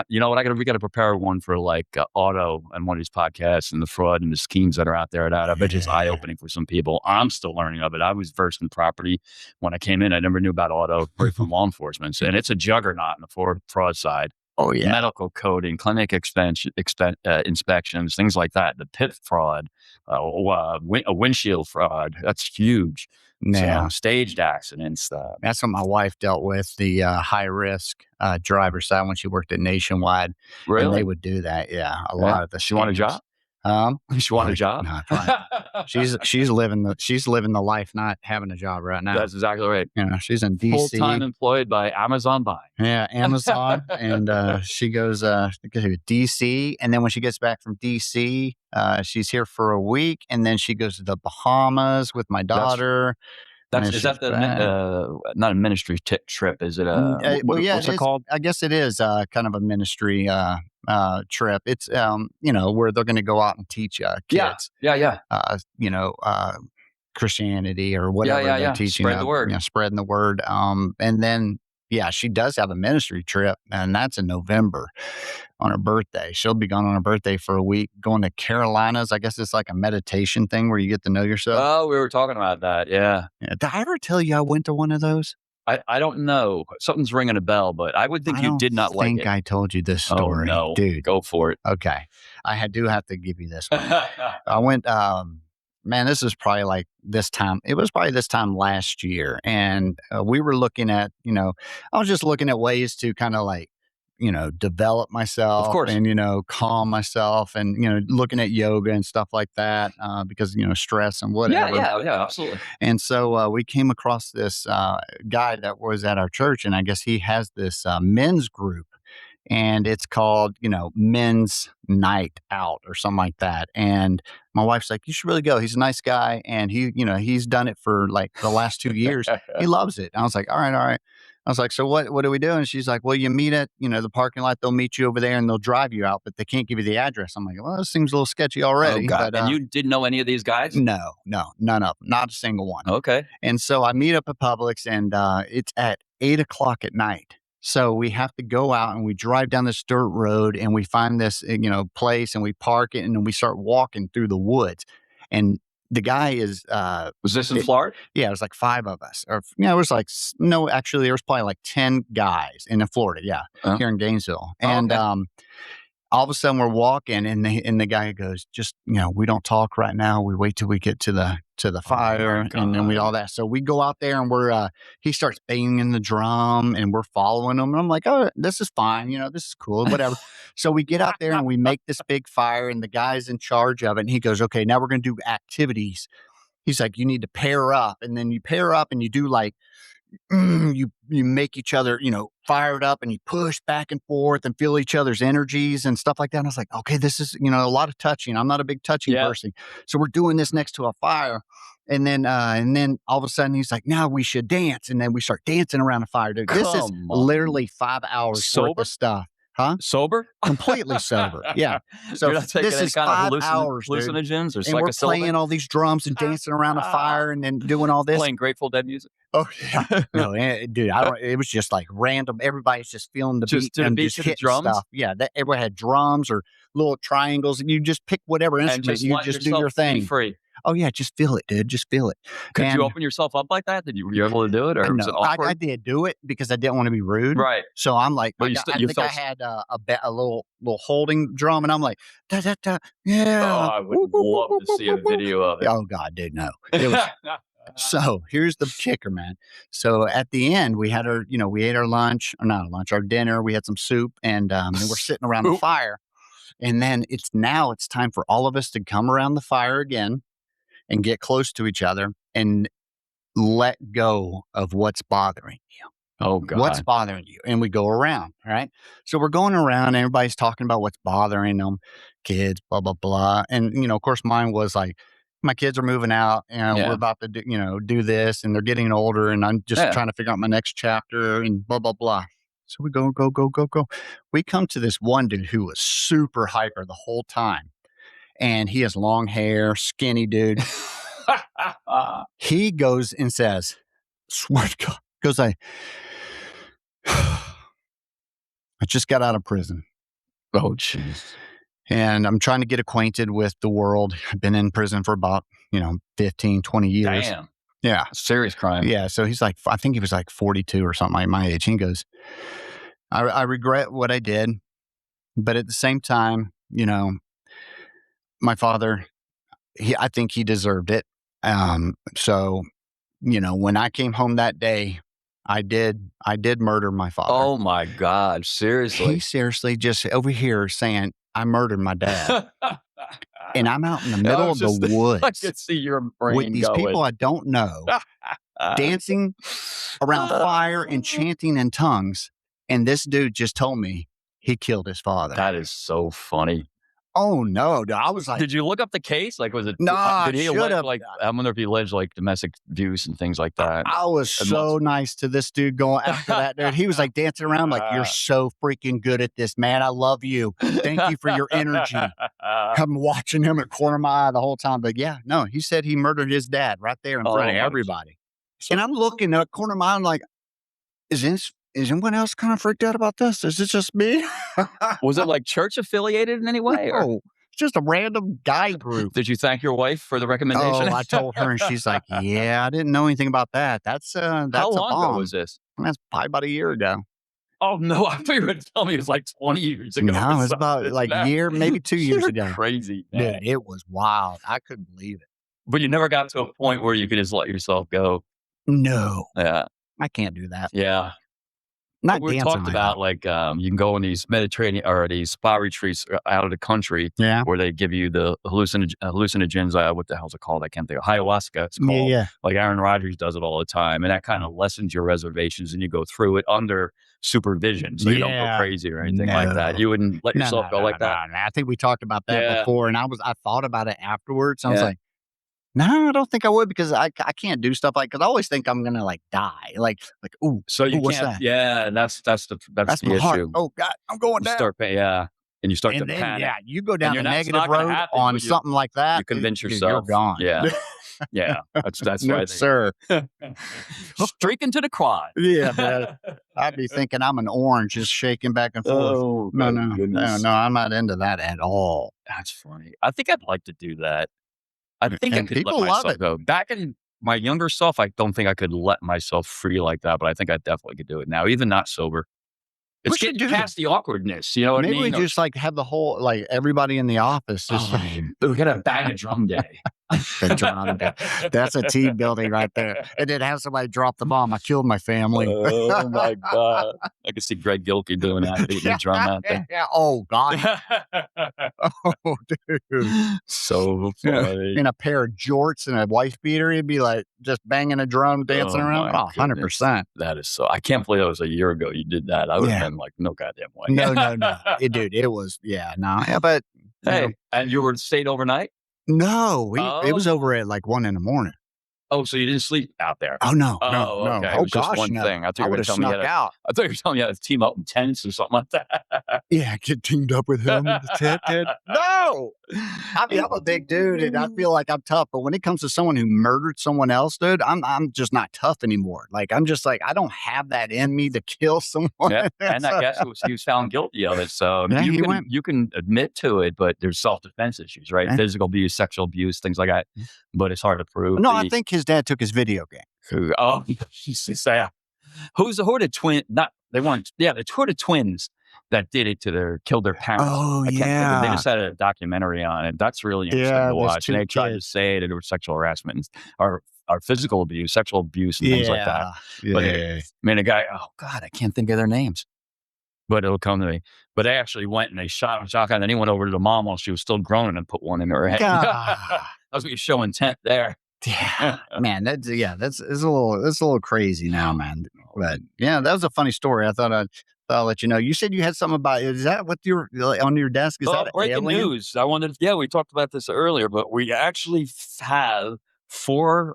S2: we got to prepare one for like auto and one of these podcasts and the fraud and the schemes that are out there. I bet it's eye opening for some people. I'm still learning of it. I was versed in property when I came in. I never knew about auto from law enforcement, and it's a juggernaut on the fraud side.
S1: Oh yeah,
S2: medical coding, clinic inspections, things like that. The PIP fraud, a windshield fraud. That's huge.
S1: Yeah.
S2: So, staged accidents.
S1: That's what my wife dealt with, the high risk driver side when she worked at Nationwide.
S2: Really?
S1: And they would do that. Yeah. A lot of the.
S2: She want a job? She want a job?
S1: No, she's living the life, not having a job right now.
S2: That's exactly right.
S1: She's in DC.
S2: Full-time employed by Amazon Buy.
S1: Yeah, Amazon. And she goes to DC. And then when she gets back from DC, she's here for a week. And then she goes to the Bahamas with my daughter.
S2: Is that not a ministry trip? Is it what's it called?
S1: I guess it is kind of a ministry trip. It's where they're going to go out and teach kids. Christianity or whatever they're teaching.
S2: Spread the word.
S1: Spreading the word. And then she does have a ministry trip, and that's in November on her birthday. She'll be gone on her birthday for a week, going to Carolinas. I guess it's like a meditation thing where you get to know yourself.
S2: Oh, we were talking about that. Yeah.
S1: Did I ever tell you I went to one of those?
S2: I don't know. Something's ringing a bell, but I would think you did not like it.
S1: I think I told you this story.
S2: Oh, no.
S1: Dude.
S2: Go for it.
S1: Okay. I do have to give you this one. I went, man, this is probably like this time. It was probably this time last year. And we were looking at, I was just looking at ways to kind of like, develop myself,
S2: of course,
S1: and, calm myself, and, looking at yoga and stuff like that, because, stress and whatever.
S2: Yeah, absolutely.
S1: And so we came across this guy that was at our church, and I guess he has this men's group, and it's called, Men's Night Out or something like that. And my wife's like, you should really go. He's a nice guy. And he's done it for like the last 2 years. He loves it. And I was like, all right. I was like, so what do we do? And she's like, well, you meet at, the parking lot. They'll meet you over there and they'll drive you out, but they can't give you the address. I'm like, well, this seems a little sketchy already.
S2: Oh, God. And you didn't know any of these guys?
S1: No, none of them. Not a single one.
S2: Okay.
S1: And so I meet up at Publix, and it's at 8:00 at night. So we have to go out and we drive down this dirt road, and we find this, place, and we park it, and then we start walking through the woods. And the guy is,
S2: was this in Florida?
S1: Yeah, it was like 5 of us. Or, it was like, no, actually there was probably like 10 guys in Florida. Yeah. Here in Gainesville. And,
S2: okay.
S1: all of a sudden we're walking and the guy goes, just, we don't talk right now. We wait till we get to the fire and then we all that. So we go out there and he starts banging the drum and we're following him. And I'm like, oh, this is fine. This is cool, whatever. So we get out there and we make this big fire and the guy's in charge of it. And he goes, okay, now we're going to do activities. He's like, you need to pair up, and then you pair up and you do like, you make each other, fired up, and you push back and forth and feel each other's energies and stuff like that. And I was like, okay, this is, a lot of touching. I'm not a big touching person. So we're doing this next to a fire. And then all of a sudden he's like, now we should dance. And then we start dancing around a fire. Dude, this is literally 5 hours worth of stuff. Huh?
S2: Sober?
S1: Completely sober. Yeah. So this is 5 hours,
S2: hallucinogens or
S1: and we're playing all these drums and dancing around a fire and then doing all this.
S2: Playing Grateful Dead music.
S1: Oh yeah. No, dude, it was just like random. Everybody's just feeling the beat and just hitting
S2: drums?
S1: stuff. Yeah. Everybody had drums or little triangles, and you just pick whatever instrument. You just do your thing.
S2: Be free.
S1: Oh yeah, just feel it, dude. Just feel it.
S2: Could you open yourself up like that? Were you able to do it, or was it awkward?
S1: I did do it because I didn't want to be rude.
S2: Right.
S1: So I'm like, I think I had a little holding drum, and I'm like, da da da, yeah.
S2: Oh, I would love to see a video of it.
S1: Oh God, dude, no. It was. So here's the kicker, man. So at the end, we had we ate our lunch, or not lunch, our dinner. We had some soup, and we're sitting around the fire. And then it's time for all of us to come around the fire again and get close to each other and let go of what's bothering you.
S2: Oh, God.
S1: What's bothering you? And we go around, all right? So we're going around, and everybody's talking about what's bothering them, kids, blah, blah, blah. And, of course, mine was like, my kids are moving out, and we're about to do this, and they're getting older, and I'm just trying to figure out my next chapter and blah, blah, blah. So we go. We come to this one dude who was super hyper the whole time. And he has long hair, skinny dude. He goes and says, swear to God, I just got out of prison.
S2: Oh, jeez.
S1: And I'm trying to get acquainted with the world. I've been in prison for about, 15, 20 years.
S2: Damn.
S1: Yeah.
S2: Serious crime.
S1: Yeah. So he's like, I think he was like 42 or something like my age. He goes, I regret what I did. But at the same time, my father, I think he deserved it. So, when I came home that day, I did murder my father.
S2: Oh my God. Seriously.
S1: He seriously just over here saying, I murdered my dad. And I'm out in the middle of the woods.
S2: I could see your brain
S1: with these people I don't know, dancing around fire and chanting in tongues. And this dude just told me he killed his father.
S2: That is so funny.
S1: Oh no! I was like,
S2: did you look up the case? Like, was it?
S1: No,
S2: did he allege, like, I wonder if he alleged like domestic abuse and things like that.
S1: I was so nice to this dude going after that dude. He was like dancing around, like, you're so freaking good at this, man. I love you. Thank you for your energy. I'm watching him at corner of my eye the whole time. But yeah, no, he said he murdered his dad right there in front of everybody. And I'm looking at corner of my eye, I'm like, is anyone else kind of freaked out about this? Is it just me?
S2: Was it like church affiliated in any way?
S1: No, it's just a random guy group.
S2: Did you thank your wife for the recommendation?
S1: Oh, I told her, and she's like, yeah, I didn't know anything about that. That's
S2: how long ago was this?
S1: That's probably about a year ago.
S2: Oh, no, I thought you were going to tell me it was like 20 years ago.
S1: No, it was about like a year, maybe 2 years ago.
S2: Crazy, man.
S1: Dude, it was wild. I couldn't believe it.
S2: But you never got to a point where you could just let yourself go.
S1: No.
S2: Yeah.
S1: I can't do that.
S2: Yeah.
S1: Not
S2: we talked about like you can go on these Mediterranean or these spa retreats out of the country, where they give you the hallucinogens. What the hell's it called? I can't think of. Ayahuasca. It's called.
S1: Yeah.
S2: Like Aaron Rodgers does it all the time, and that kind of lessens your reservations, and you go through it under supervision, so you don't go crazy or anything like that. You wouldn't let yourself go like that.
S1: No. I think we talked about that before, and I thought about it afterwards. I was like, no, I don't think I would, because I can't do stuff because I always think I'm gonna like die. Like ooh.
S2: So you
S1: what's
S2: can't.
S1: That?
S2: Yeah, that's the
S1: my heart.
S2: issue.
S1: Oh God, I'm going down.
S2: And you start to
S1: then,
S2: panic.
S1: Yeah, you go down the negative road on something like that.
S2: You convince yourself
S1: you're gone.
S2: Yeah, yeah. That's
S1: no,
S2: right,
S1: sir.
S2: Streaking to the quad.
S1: Yeah, man. I'd be thinking I'm an orange just shaking back and forth.
S2: Oh,
S1: no, I'm not into that at all.
S2: That's funny. I think I'd like to do that. I think I could let myself go. Back in my younger self, I don't think I could let myself free like that, but I think I definitely could do it now, even not sober. It's getting past the awkwardness. You know what I mean?
S1: Maybe we just like have the whole, like everybody in the office. Just
S2: we got a bang of drum day.
S1: That's a team building right there. And then have somebody drop the bomb. I killed my family.
S2: Oh my God. I can see Greg Gilkey doing that, beating the drum out there.
S1: Yeah. Oh God. Oh, dude.
S2: So funny.
S1: In a pair of jorts and a wife beater, he'd be like just banging a drum, dancing around. Oh, 100%.
S2: That is so, I can't believe that was a year ago you did that. I would have been like, no goddamn way.
S1: No. Dude, it was, but.
S2: Hey, and you were stayed overnight?
S1: No, it was over at like 1 a.m.
S2: Oh, so you didn't sleep out there?
S1: Oh, no.
S2: Okay.
S1: Oh,
S2: gosh, just one thing. I thought you were telling me
S1: out.
S2: I thought you were telling me how to team up in tents or something like that.
S1: Yeah, get teamed up with him in the tent. No! I mean, I'm a big dude and I feel like I'm tough, but when it comes to someone who murdered someone else, dude, I'm just not tough anymore. Like, I'm just like, I don't have that in me to kill someone.
S2: Yeah. And I guess he was found guilty of it. So you can admit to it, but there's self-defense issues, right? Physical abuse, sexual abuse, things like that. But it's hard to prove.
S1: No, I think his dad took his video game.
S2: Oh, who are the twin? Who are the twins that did it killed their parents?
S1: Oh, yeah.
S2: They just had a documentary on it. That's really interesting to watch. And they tried to say that it was sexual harassment or physical abuse, sexual abuse, and things like that. But a guy, oh God, I can't think of their names. But it'll come to me. But they actually went and they shot a shotgun. And then he went over to the mom while she was still groaning and put one in her head. That's what you show intent there.
S1: Yeah, man, it's a little crazy now, man. But yeah, that was a funny story. I thought I'll let you know. You said you had something about, is that what you're on your desk? Is that
S2: breaking news? We talked about this earlier, but we actually have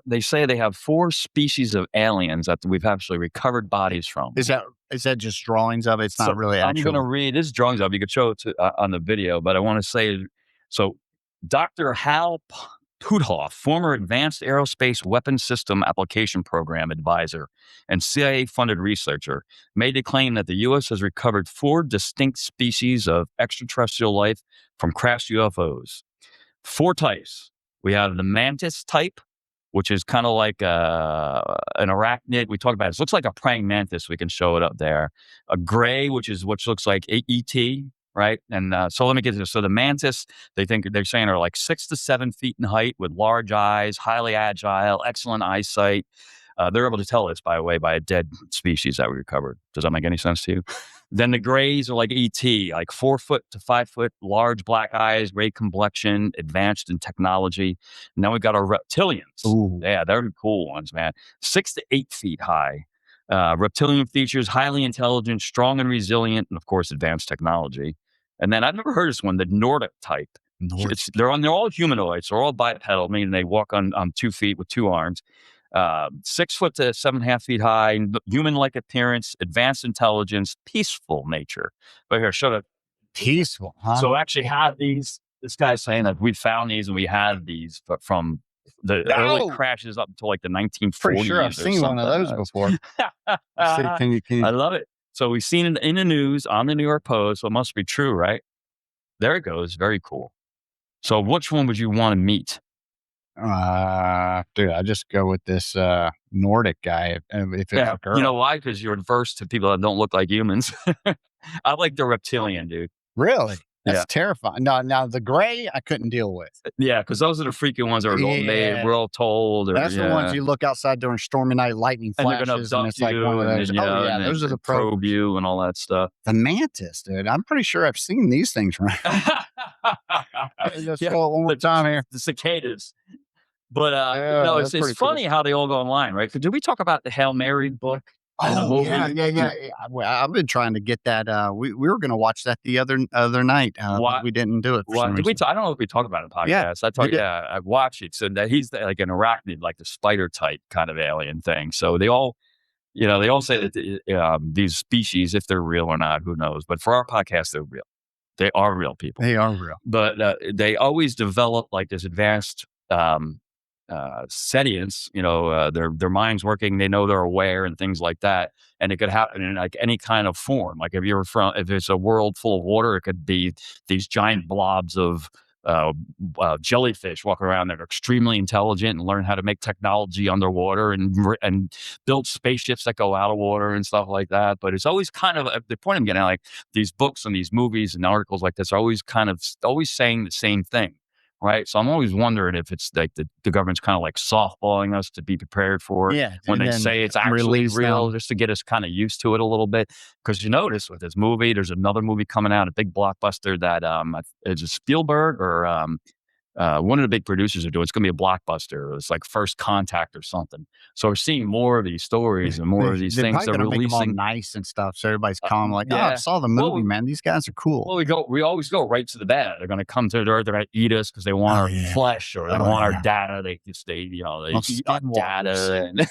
S2: they say they have 4 species of aliens that we've actually recovered bodies from.
S1: Is that just drawings of it? It's not really actual.
S2: I'm going to read this drawings of it. You could show it on the video, but I want to say, so Dr. Hal Puthoff, former Advanced Aerospace Weapons System Application Program advisor and CIA-funded researcher, made the claim that the U.S. has recovered 4 distinct species of extraterrestrial life from crashed UFOs. 4 types. We have the mantis type, which is kind of like an arachnid. We talked about it. It looks like a praying mantis. We can show it up there. A gray, which looks like ET. Right. And so let me get to this. So the mantis, they're saying are like 6 to 7 feet in height with large eyes, highly agile, excellent eyesight. They're able to tell this, by the way, by a dead species that we recovered. Does that make any sense to you? Then the grays are like ET, like 4 foot to 5 foot, large black eyes, gray complexion, advanced in technology. And then we've got our reptilians.
S1: Ooh.
S2: Yeah, they're the cool ones, man. 6 to 8 feet high. Reptilian features, highly intelligent, strong and resilient, and of course, advanced technology. And then I've never heard this one, the Nordic type. They're all humanoids. They're all bipedal, meaning they walk on 2 feet with 2 arms. 6 foot to 7.5 feet high, human-like appearance, advanced intelligence, peaceful nature. But here, show that.
S1: Peaceful, huh?
S2: So actually have these, this guy's saying that we found these and we had these from the early crashes up until like the 1940s.
S1: Pretty sure I've seen one of those before. Can you?
S2: I love it. So we've seen it in the news on the New York Post. So it must be true, right? There it goes. Very cool. So which one would you want to meet?
S1: Dude, I just go with this Nordic guy. If it's a girl.
S2: You know why? Because you're adverse to people that don't look like humans. I like the reptilian, dude.
S1: Really? That's terrifying. Now the gray I couldn't deal with.
S2: Yeah, because those are the freaky ones that are made. We're all told.
S1: That's the ones you look outside during stormy night, lightning flashes, and it's like one of those. Those are the
S2: probe you and all that stuff.
S1: The mantis, dude. I'm pretty sure I've seen these things around. Just go one more time here.
S2: The cicadas. But it's funny how they all go online, right? Did we talk about the Hail Mary book?
S1: Oh, yeah. I've been trying to get that. We were going to watch that the other night. We didn't do it.
S2: I don't know if we talked about it in the podcast. I watched it. So that he's like an arachnid, like the spider type kind of alien thing. So they all say that these species, if they're real or not, who knows? But for our podcast, they're real. They are real people.
S1: They are real.
S2: But they always develop like this advanced sentience, their mind's working, they know they're aware and things like that. And it could happen in like any kind of form. Like if it's a world full of water, it could be these giant blobs of jellyfish walking around that are extremely intelligent and learn how to make technology underwater and build spaceships that go out of water and stuff like that. But it's always kind of the point I'm getting at, like these books and these movies and articles like this are always always saying the same thing. Right. So I'm always wondering if it's like the government's kind of like softballing us to be prepared for it when they say it's actually real, just to get us kind of used to it a little bit. Because you notice with this movie, there's another movie coming out, a big blockbuster that is it Spielberg or one of the big producers are doing. It's going to be a blockbuster. It's like First Contact or something. So we're seeing more of these stories and more of these things they're releasing.
S1: Make them all nice and stuff, so everybody's calm. Like, I saw the movie, man. These guys are cool.
S2: Well, we always go right to the bad. They're going to come to the earth. They're going to eat us because they want our flesh or they want our data. They eat our data. And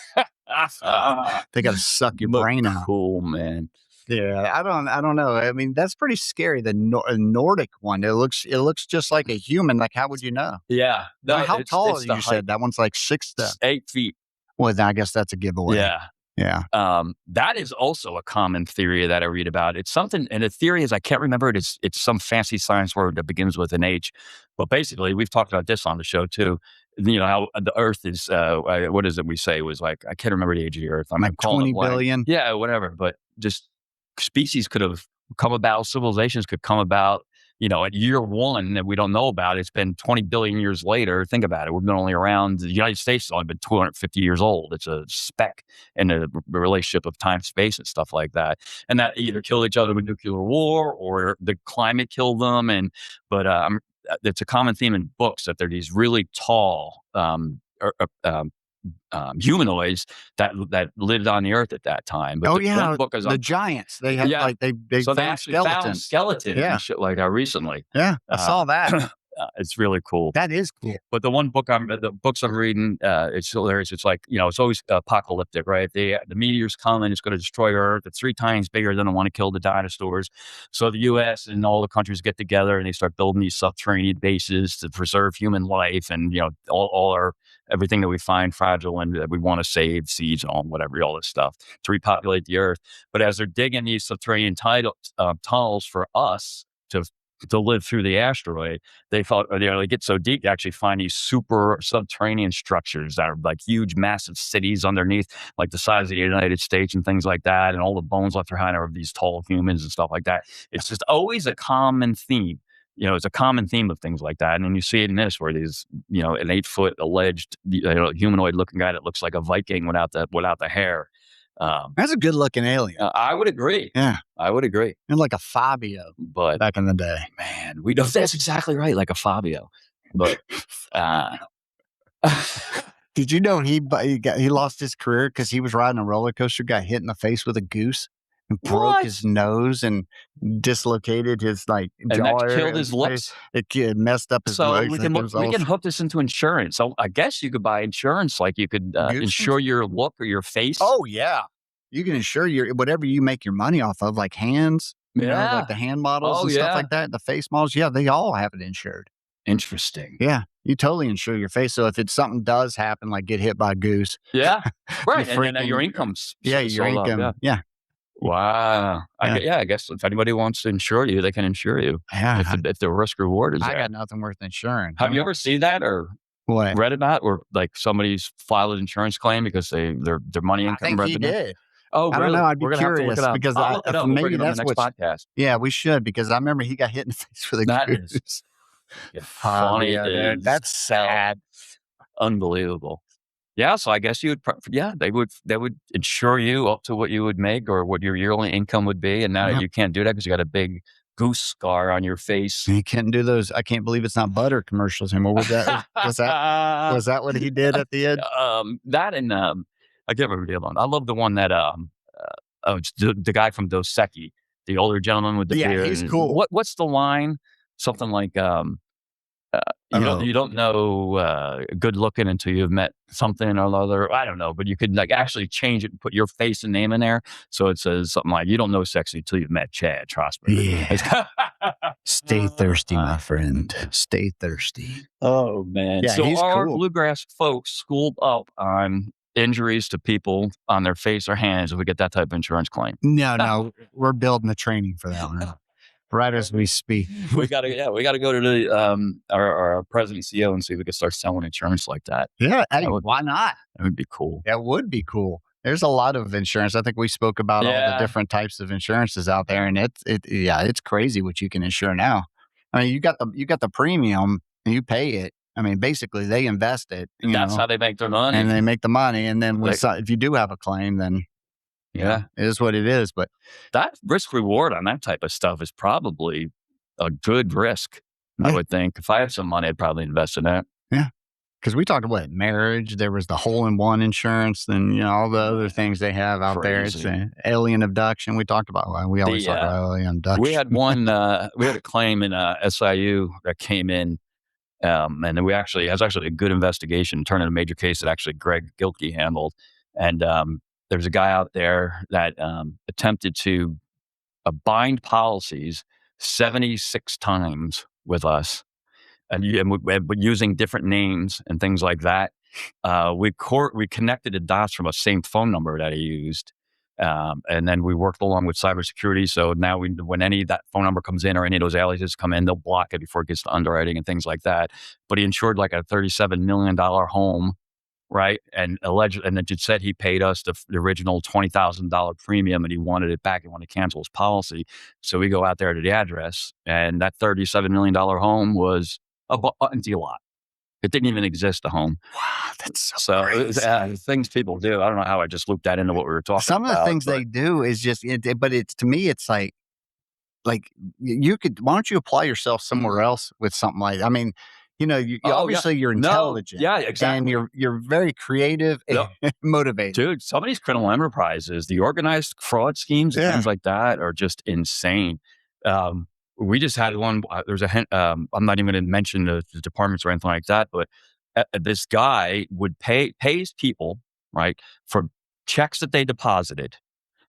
S1: they got to suck your brain out.
S2: Cool, man.
S1: Yeah, I don't know. I mean, that's pretty scary. The Nordic one, it looks just like a human. Like, how would you know?
S2: Yeah.
S1: No, how tall is you said? That one's like
S2: 8 feet.
S1: Well, I guess that's a giveaway.
S2: Yeah.
S1: Yeah.
S2: That is also a common theory that I read about. It's something, and the theory is, I can't remember it. It's some fancy science word that begins with an H. But basically, we've talked about this on the show too. You know, how the Earth is, what is it we say was like, I can't remember the age of the Earth. I'm
S1: like 20 billion.
S2: Yeah, whatever. But just species could have come about, civilizations could come about, you know, at year one that we don't know about. It's been 20 billion years later. Think about it. We've been only around, the United States has only been 250 years old. It's a speck in the relationship of time, space, and stuff like that. And that either killed each other with nuclear war or the climate killed them. But it's a common theme in books that they're these really tall humanoids that lived on the earth at that time. But
S1: one book is the giants. They have they
S2: so found skeletons and shit like that recently.
S1: Yeah, I saw that.
S2: It's really cool.
S1: That is cool.
S2: But the books I'm reading, it's hilarious. It's like, you know, it's always apocalyptic, right? The meteor's coming, it's going to destroy Earth. It's 3 times bigger than I want to kill the dinosaurs. So the U.S. and all the countries get together and they start building these subterranean bases to preserve human life and, you know, everything that we find fragile and that we want to save, seeds on, whatever, all this stuff to repopulate the Earth. But as they're digging these subterranean tunnels for us to live through the asteroid, they thought, they get so deep, they actually find these super subterranean structures that are like huge, massive cities underneath, like the size of the United States and things like that. And all the bones left behind are of these tall humans and stuff like that. It's just always a common theme. You know, it's a common theme of things like that. And then you see it in this, where these, you know, an 8-foot alleged, humanoid looking guy that looks like a Viking without the hair.
S1: That's a good looking alien.
S2: I would agree.
S1: Yeah,
S2: I would agree.
S1: And like a Fabio,
S2: but
S1: back in the day,
S2: man, we don't. That's exactly right, like a Fabio. But
S1: did you know he lost his career because he was riding a roller coaster, got hit in the face with a goose, and broke his nose and dislocated his jaw,
S2: and that killed his lips.
S1: It messed up his
S2: legs. We can hook this into insurance. So I guess you could buy insurance, like you could insure your look or your face.
S1: Oh yeah, you can insure whatever you make your money off of, like hands. You know, like the hand models and stuff like that. The face models, they all have it insured.
S2: Interesting.
S1: Yeah, you totally insure your face. So if something does happen, like get hit by a goose,
S2: right, and then your income's
S1: your income, yeah.
S2: Wow. I guess if anybody wants to insure you, they can insure you.
S1: Yeah.
S2: If the risk reward is there.
S1: I got nothing worth insuring.
S2: Have you ever seen that or read about, or like somebody's filed an insurance claim because their money income?
S1: I think he did.
S2: Oh, really?
S1: I don't know. I'd be curious because maybe that's
S2: what podcast.
S1: Yeah, we should, because I remember he got hit in the face with a goose.
S2: Funny.
S1: That's sad.
S2: Unbelievable. Yeah, so I guess you would. They would insure you up to what you would make or what your yearly income would be. And now you can't do that because you got a big goose scar on your face.
S1: You can't do those. I can't believe it's not butter commercials anymore. Was that what he did at the end?
S2: That and I can't remember the other one. I love the one that the guy from Dos Equis, the older gentleman with the beard.
S1: Yeah, he's cool.
S2: What's the line? Something like you don't know good looking until you've met something or other. I don't know, but you could like actually change it and put your face and name in there. So it says something like, you don't know sexy until you've met Chad Trosper.
S1: Yeah. Stay thirsty, my friend. Stay thirsty.
S2: Oh, man.
S1: Yeah,
S2: so
S1: he's
S2: our
S1: cool.
S2: bluegrass folks schooled up on injuries to people on their face or hands if we get that type of insurance claim.
S1: No, we're building the training for that one. right as we speak.
S2: we gotta go to the our president CEO and see if we can start selling insurance like that.
S1: Yeah, hey, why not?
S2: That would be cool.
S1: That would be cool. There's a lot of insurance. I think we spoke about all the different types of insurances out there, and it's crazy what you can insure now. I mean, you got the premium and you pay it. I mean, basically they invest it.
S2: That's how they make their money,
S1: and they make the money. And then if you do have a claim, then it is what it is. But
S2: that risk reward on that type of stuff is probably a good risk. I would think if I had some money, I'd probably invest in that.
S1: Yeah. Because we talked about marriage, there was the hole-in-one insurance, and all the other things they have out there. It's alien abduction. We talked about. We always talk about alien abduction.
S2: We had one. We had a claim in SIU that came in, and then it was actually a good investigation, turned into a major case that actually Greg Gilkey handled. And there was a guy out there that attempted to bind policies 76 times with us. And using different names and things like that, we connected the dots from a same phone number that he used, and then we worked along with cybersecurity. So now when any of that phone number comes in or any of those aliases come in, they'll block it before it gets to underwriting and things like that. But he insured like a $37 million home, right? And it said he paid us the original $20,000 premium, and he wanted it back. He wanted to cancel his policy. So we go out there to the address, and that $37 million home was a empty lot. It didn't even exist, the home.
S1: Wow, that's so crazy.
S2: Things people do. I don't know how I just looped that into what we were talking about.
S1: Some of the things they do is just, but to me, it's like you could, why don't you apply yourself somewhere else with something like, I mean, obviously you're intelligent.
S2: Yeah, exactly.
S1: And you're very creative and motivated.
S2: Dude, some of these criminal enterprises, the organized fraud schemes and things like that are just insane. We just had one. There's I'm not even going to mention the departments or anything like that, but this guy would pays people, right, for checks that they deposited.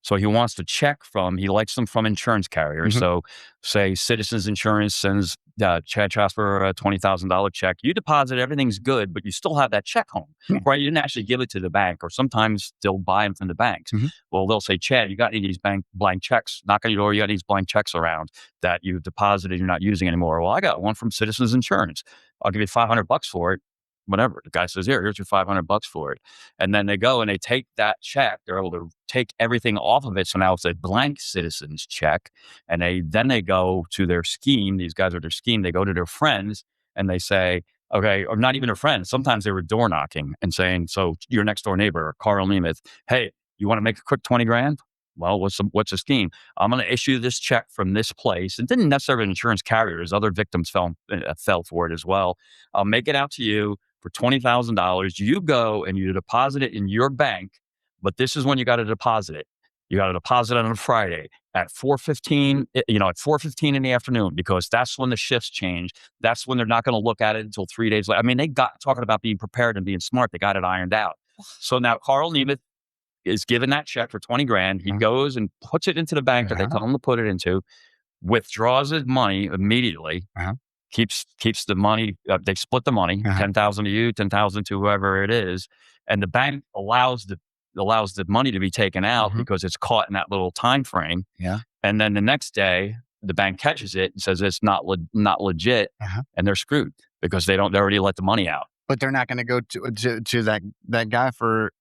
S2: So he wants to check he likes them from insurance carriers. Mm-hmm. So say Citizens Insurance sends Chad Trasper a $20,000 check. You deposit, everything's good, but you still have that check home, right? You didn't actually give it to the bank, or sometimes they'll buy them from the banks. Mm-hmm. Well, they'll say, Chad, you got any of these blank checks? Knock on your door, you got these blank checks around that you've deposited, you're not using anymore. Well, I got one from Citizens Insurance. I'll give you $500 for it. Whatever. The guy says, here's your $500 for it. And then they go and they take that check. They're able to take everything off of it. So now it's a blank Citizens check. And then they go to their scheme. These guys are their scheme. They go to their friends and they say, okay, or not even their friends. Sometimes they were door knocking and saying, so your next door neighbor, Carl Nemeth, hey, you want to make a quick 20 grand? Well, what's the scheme? I'm going to issue this check from this place. It didn't necessarily insurance carriers. Other victims fell for it as well. I'll make it out to you for $20,000. You go and you deposit it in your bank, but this is when you got to deposit it. You got to deposit it on a Friday at 4:15, at 4:15 in the afternoon, because that's when the shifts change. That's when they're not going to look at it until 3 days later. I mean, they got talking about being prepared and being smart. They got it ironed out. So now Carl Nemeth is given that check for 20 grand. He goes and puts it into the bank that they tell him to put it into, withdraws his money immediately, keeps the money. They split the money, 10,000 to you, 10,000 to whoever it is. And the bank allows the money to be taken out because it's caught in that little time frame. Yeah. And then the next day, the bank catches it and says it's not legit, and they're screwed because they already let the money out.
S1: But they're not going to go to that guy for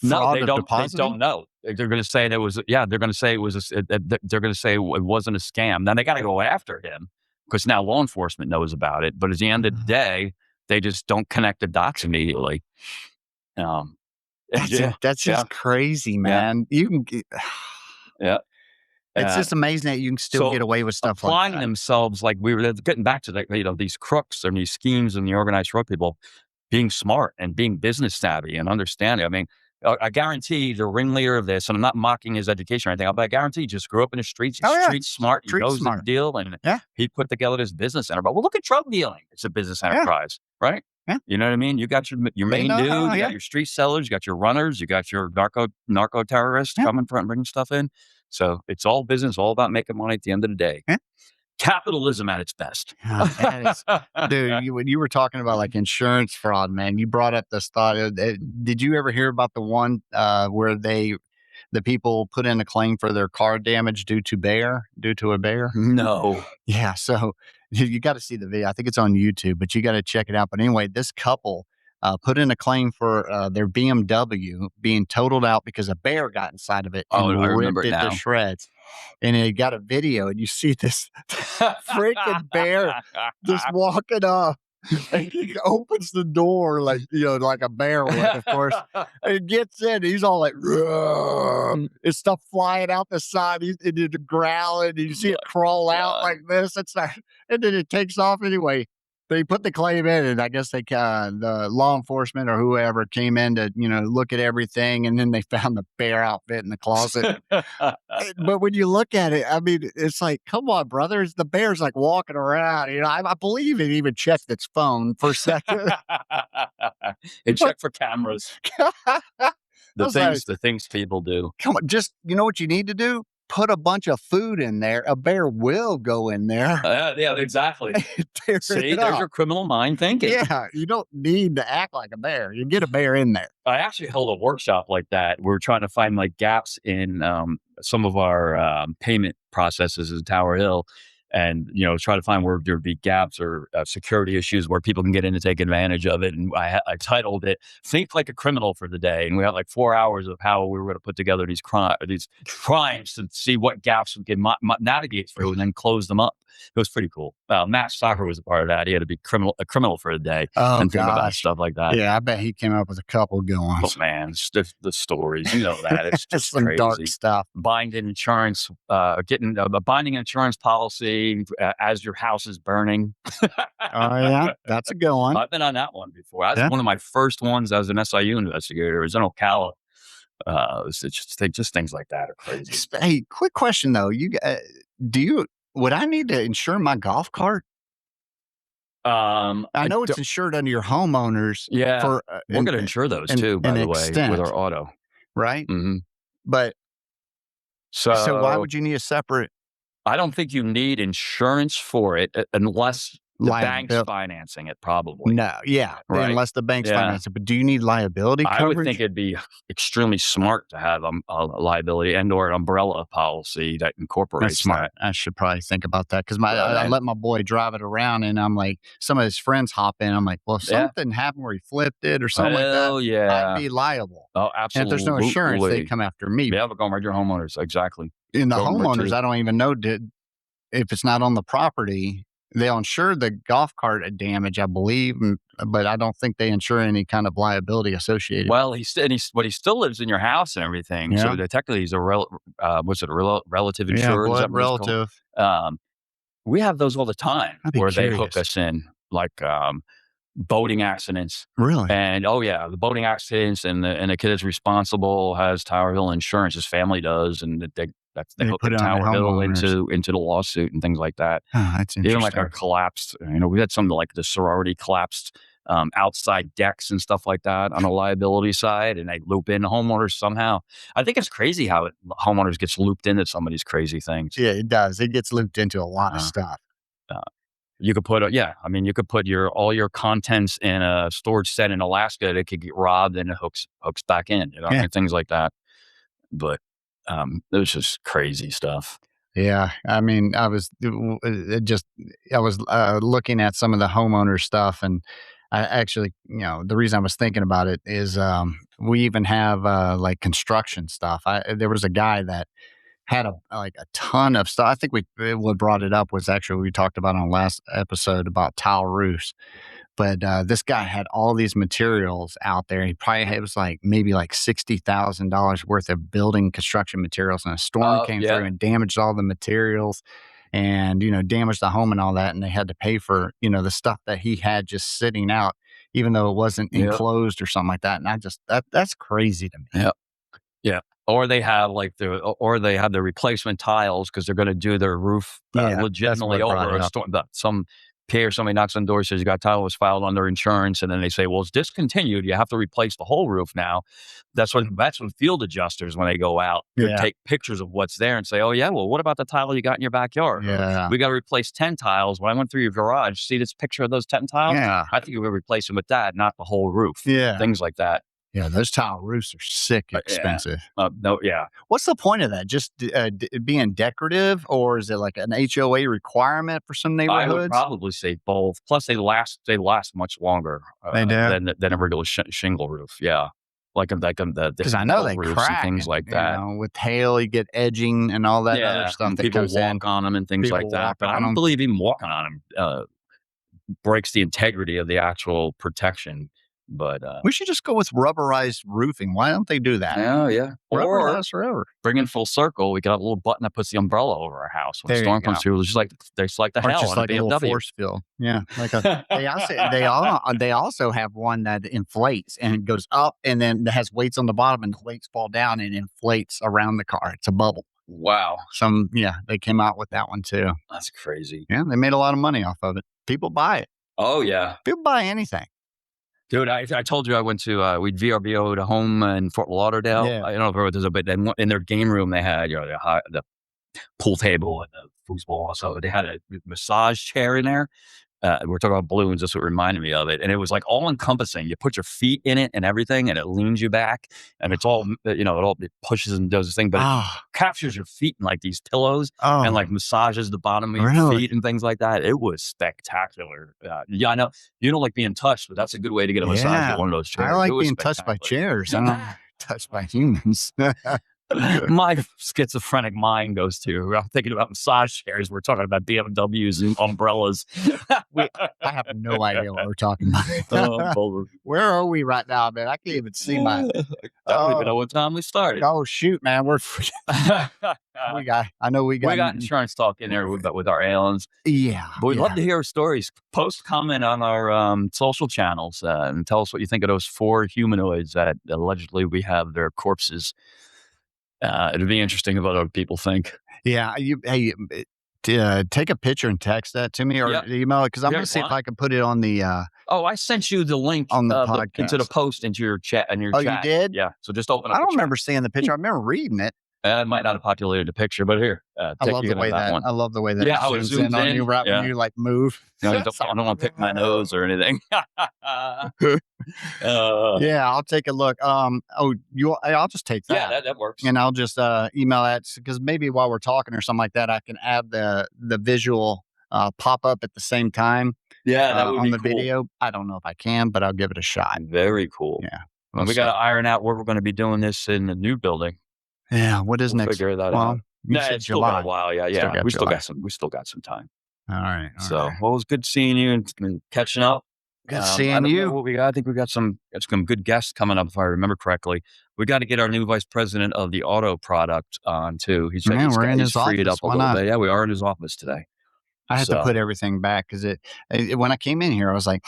S2: no, they don't. They don't know. They're going to say it was. Yeah, they're going to say it was. They're going to say it wasn't a scam. Then they got to go after him because now law enforcement knows about it. But at the end of the day, they just don't connect the dots immediately.
S1: That's just crazy, man. You can. It's just amazing that you can still get away with stuff like that.
S2: Applying themselves, like we were getting back to these crooks and these schemes and the organized fraud people being smart and being business savvy and understanding. I mean, I guarantee the ringleader of this, and I'm not mocking his education or anything, but I guarantee he just grew up in the streets. He's street smart. He knows the deal, and he put together this business enterprise. Well, look at drug dealing. It's a business enterprise, right? Yeah. You know what I mean? You got your main dude, you got your street sellers, you got your runners, you got your narco terrorists coming from bringing stuff in. So it's all business, all about making money at the end of the day. Yeah. Capitalism at its best.
S1: Dude, when you were talking about like insurance fraud, man, you brought up this thought. Did you ever hear about the one where they the people put in a claim for their car damage due to a bear?
S2: No.
S1: Yeah. So you got to see the video. I think it's on YouTube, but you got to check it out. But anyway, this couple put in a claim for their BMW being totaled out because a bear got inside of it and
S2: I remember
S1: ripped
S2: it
S1: it to
S2: now.
S1: shreds. And it got a video, and you see this freaking bear just walking off. And he opens the door like a bear would, of course. And he gets in. He's all like, "Rrrr." It's stuff flying out the side. He's growling. And you see it crawl out like this. It's not, and then it takes off anyway. They put the claim in, and I guess the law enforcement or whoever came in to look at everything, and then they found the bear outfit in the closet. But when you look at it, I mean, it's like, come on, brothers. The bear's like walking around. I believe it even checked its phone for a second.
S2: It checked for cameras. The things people do.
S1: Come on, just what you need to do? Put a bunch of food in there. A bear will go in there.
S2: Yeah, exactly. See, there's your criminal mind thinking.
S1: Yeah, you don't need to act like a bear. You get a bear in there.
S2: I actually held a workshop like that. We were trying to find like gaps in some of our payment processes in Tower Hill, and try to find where there'd be gaps or security issues where people can get in and take advantage of it. And I titled it "Think Like a Criminal" for the day, and we had like 4 hours of how we were going to put together these crimes to see what gaps we could navigate through and then close them up. It was pretty cool. Matt Stocker was a part of that. He had to be a criminal for the day and think about stuff like that.
S1: Yeah, I bet he came up with a couple good ones.
S2: Oh man, the stories, that it's just
S1: some
S2: crazy.
S1: Dark stuff.
S2: Binding insurance, getting a binding insurance policy as your house is burning.
S1: Oh yeah, that's a good one.
S2: I've been on that one before. That's one of my first ones as an SIU investigator. It was in Ocala. It's just things like that are crazy.
S1: Hey, quick question though. Would I need to insure my golf cart? I know it's insured under your homeowners.
S2: Yeah, we're going to insure those too, by the way, with our auto.
S1: Right?
S2: Mm-hmm.
S1: But so why would you need a separate?
S2: I don't think you need insurance for it unless the bank's financing it, probably.
S1: No, yeah, right. Unless the bank's financing it. But do you need liability coverage?
S2: I would think it'd be extremely smart to have a liability and/or an umbrella policy that incorporates
S1: That's smart.
S2: that.
S1: I should probably think about that because I let my boy drive it around, and I'm like, some of his friends hop in. I'm like, well, if something happened where he flipped it or something like that, I'd be liable.
S2: Oh, absolutely.
S1: And if there's no insurance, they come after me.
S2: Yeah, but going right to your homeowners, exactly.
S1: In the homeowners, I don't even know if it's not on the property. They'll insure the golf cart damage, I believe, but I don't think they insure any kind of liability associated.
S2: Well, he still lives in your house and everything. Yeah. So technically, he's a relative insurer?
S1: Yeah, relative.
S2: We have those all the time where they hook us in, like boating accidents.
S1: Really?
S2: And the boating accidents, and the kid is responsible has Tower Hill insurance. His family does, and they hook Tower Hill into the lawsuit and things like that.
S1: Oh, that's interesting.
S2: Even like our collapsed, we had some like the sorority collapsed outside decks and stuff like that on the liability side, and they loop in homeowners somehow. I think it's crazy how homeowners gets looped into some of these crazy things.
S1: Yeah, it does. It gets looped into a lot of stuff.
S2: You could put all your contents in a storage set in Alaska that could get robbed, and it hooks back in, and things like that. But it was just crazy stuff.
S1: Yeah, I mean, I was looking at some of the homeowner stuff, and I actually, the reason I was thinking about it is we even have like construction stuff. There was a guy that had a ton of stuff. I think what brought it up was actually we talked about on the last episode about tile roofs. But this guy had all these materials out there. He probably had maybe $60,000 worth of building construction materials, and a storm came through and damaged all the materials, and damaged the home and all that. And they had to pay for the stuff that he had just sitting out, even though it wasn't enclosed or something like that. And that's crazy to me.
S2: Yeah, yeah. Or they have the replacement tiles because they're going to do their roof legitimately over a storm. Somebody knocks on the door, says you got tile was filed under insurance, and then they say, well, it's discontinued. You have to replace the whole roof now. That's when field adjusters, when they go out, take pictures of what's there and say, oh yeah, well, what about the tile you got in your backyard?
S1: Yeah.
S2: We got to replace 10 tiles. When I went through your garage, see this picture of those 10 tiles?
S1: Yeah.
S2: I think we're replacing with that, not the whole roof.
S1: Yeah.
S2: Things like that.
S1: Yeah, those tile roofs are sick expensive.
S2: No, yeah.
S1: What's the point of that? Just being decorative, or is it like an HOA requirement for some
S2: I would
S1: neighborhoods?
S2: probably say both. Plus, they last much longer
S1: They do?
S2: than a regular shingle roof. Yeah, the
S1: Because I know they
S2: roofs and
S1: crack
S2: things like that.
S1: with hail, you get edging and all that other
S2: Yeah,
S1: stuff
S2: and
S1: that
S2: people
S1: comes
S2: walk
S1: in.
S2: on them and things
S1: People
S2: like that.
S1: walk
S2: But I
S1: on
S2: don't
S1: 'em.
S2: believe even walking on them breaks the integrity of the actual protection. But
S1: We should just go with rubberized roofing. Why don't they do that?
S2: yeah.
S1: Rubber
S2: Or
S1: lasts forever.
S2: bring in full circle. We got a little button that puts the umbrella over our house when
S1: There
S2: a
S1: you
S2: storm
S1: go.
S2: comes through. It's just like the
S1: Or
S2: hell
S1: just
S2: on
S1: like
S2: a
S1: a little
S2: BMW.
S1: force field. Yeah. They also have one that inflates and it goes up and then it has weights on the bottom and the weights fall down and inflates around the car. It's a bubble.
S2: Wow,
S1: They came out with that one too.
S2: that's crazy.
S1: Yeah, they made a lot of money off of it. People buy it.
S2: Oh yeah.
S1: People buy anything.
S2: Dude, I told you I went to we'd VRBO'd a home in Fort Lauderdale.
S1: Yeah.
S2: I don't know if everyone does it, but then in their game room they had the pool table and the foosball. So they had a massage chair in there. We're talking about balloons. That's what reminded me of it. And it was like all encompassing. You put your feet in it and everything, and it leans you back, and it's all it pushes and does this thing, but it captures your feet in like these pillows and like massages the bottom of your feet and things like that. It was spectacular. Yeah, I know you don't like being touched, but that's a good way to get a massage with one of those chairs.
S1: I like being touched by chairs. I don't touched by humans.
S2: My schizophrenic mind goes to, I'm thinking about massage chairs. We're talking about BMWs and umbrellas.
S1: I have no idea what we're talking about. Where are we right now, man? I can't even see my.
S2: I don't even know what time we started.
S1: Oh shoot, man! I know we got
S2: insurance talk in there with our aliens.
S1: Yeah,
S2: but we'd love to hear stories. Post comment on our social channels and tell us what you think of those 4 humanoids that allegedly we have their corpses. It'd be interesting what other people think.
S1: Yeah, take a picture and text that to me or email it because I'm going to see if I can put it on the.
S2: I sent you the link
S1: on the podcast
S2: into the post into your chat.
S1: Oh, you did?
S2: Yeah. So just open up.
S1: I don't remember seeing the picture. I remember reading it.
S2: It might not have populated the picture, but here.
S1: I love the way that.
S2: One.
S1: I love the way that.
S2: Yeah, it zooms in on you
S1: right when you like move.
S2: I don't want to pick my nose or anything.
S1: Yeah, I'll take a look. I'll just take that.
S2: Yeah, that works.
S1: And I'll just email that because maybe while we're talking or something like that, I can add the visual pop up at the same time.
S2: Yeah, that would
S1: on
S2: be
S1: the
S2: cool.
S1: video. I don't know if I can, but I'll give it a shot.
S2: Very cool.
S1: Yeah,
S2: we got to iron out where we're going to be doing this in the new building.
S1: Yeah, what is next?
S2: Figure that out.
S1: It's
S2: still got a while. Yeah. We still got some time.
S1: All right.
S2: Well, it was good seeing you and catching up.
S1: Good seeing you.
S2: What we got? I think we got some good guests coming up, if I remember correctly. We got to get our new vice president of the auto product on too. He's freed it up a little bit. Yeah, we are in his office today.
S1: I had to put everything back because when I came in here, I was like,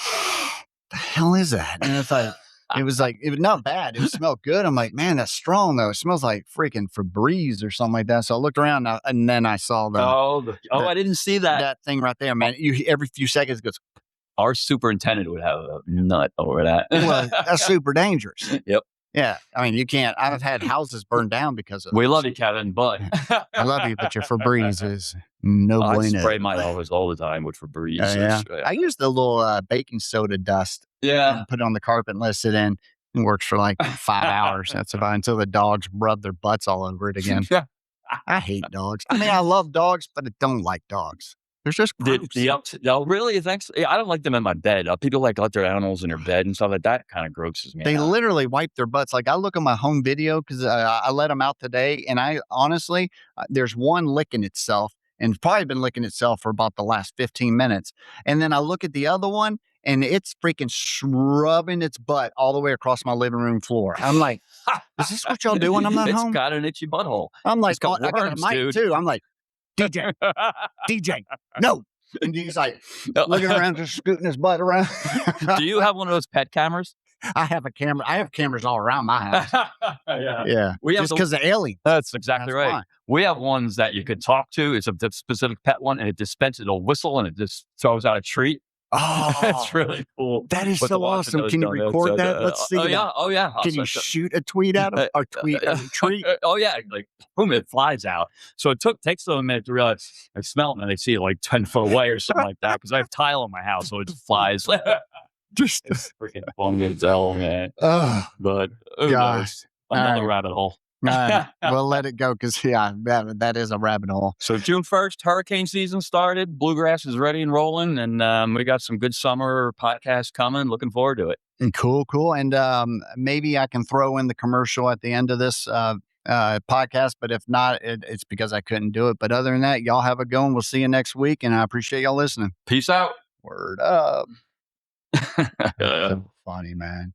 S1: "The hell is that?" And it's like. It was not bad. It smelled good. I'm like, man, that's strong though. It smells like freaking Febreze or something like that. So I looked around and then I saw
S2: I didn't see that.
S1: That thing right there, man. Every few seconds it goes.
S2: Our superintendent would have a nut over that.
S1: Well, that's super dangerous.
S2: Yep.
S1: Yeah. I mean, you can't. I've had houses burned down because of
S2: We love you, Kevin, but
S1: I love you, but your Febreze is no bueno.
S2: I spray my office all the time with Febreze.
S1: Yeah. I use the little baking soda dust.
S2: Yeah.
S1: And put it on the carpet and let it sit in. It works for like 5 hours. That's about until the dogs rub their butts all over it again. I hate dogs. I mean, I love dogs, but I don't like dogs. There's just groups.
S2: Really? Thanks. Yeah, I don't like them in my bed. People let their animals in their bed and stuff like that. Kind of grosses me
S1: They
S2: out.
S1: literally wipe their butts. Like I look at my home video because I let them out today, and I honestly, there's one licking itself, and it's probably been licking itself for about the last 15 minutes. And then I look at the other one, and it's freaking rubbing its butt all the way across my living room floor. I'm like, is this what y'all do when I'm not home?
S2: It's got an itchy butthole.
S1: I'm like,
S2: got
S1: I got a mic
S2: dude.
S1: too. I'm like, DJ, no. And he's like looking around, just scooting his butt around.
S2: Do you have one of those pet cameras?
S1: I have a camera. I have cameras all around my house. Yeah. Just because of aliens.
S2: That's exactly right. Fine. We have ones that you could talk to. It's a specific pet one, and it dispenses a whistle, and it just throws out a treat.
S1: Oh,
S2: that's really cool.
S1: That is so awesome. Can you record that? Let's see.
S2: Oh yeah.
S1: Can you shoot a tweet out of or tweet a treat?
S2: Oh yeah, like boom, it flies out. So it takes them a minute to realize I smell it, and they see it like 10 foot away or something like that because I have tile in my house, so it flies.
S1: Just
S2: freaking fun as hell, man. But
S1: gosh,
S2: another rabbit hole.
S1: We'll let it go because that is a rabbit hole.
S2: So June 1st, hurricane season started. Bluegrass is ready and rolling, and we got some good summer podcasts coming. Looking forward to it.
S1: Cool. And maybe I can throw in the commercial at the end of this podcast, but if not, it's because I couldn't do it. But other than that, y'all have a go, and we'll see you next week. And I appreciate y'all listening.
S2: Peace out.
S1: Word up. So funny, man.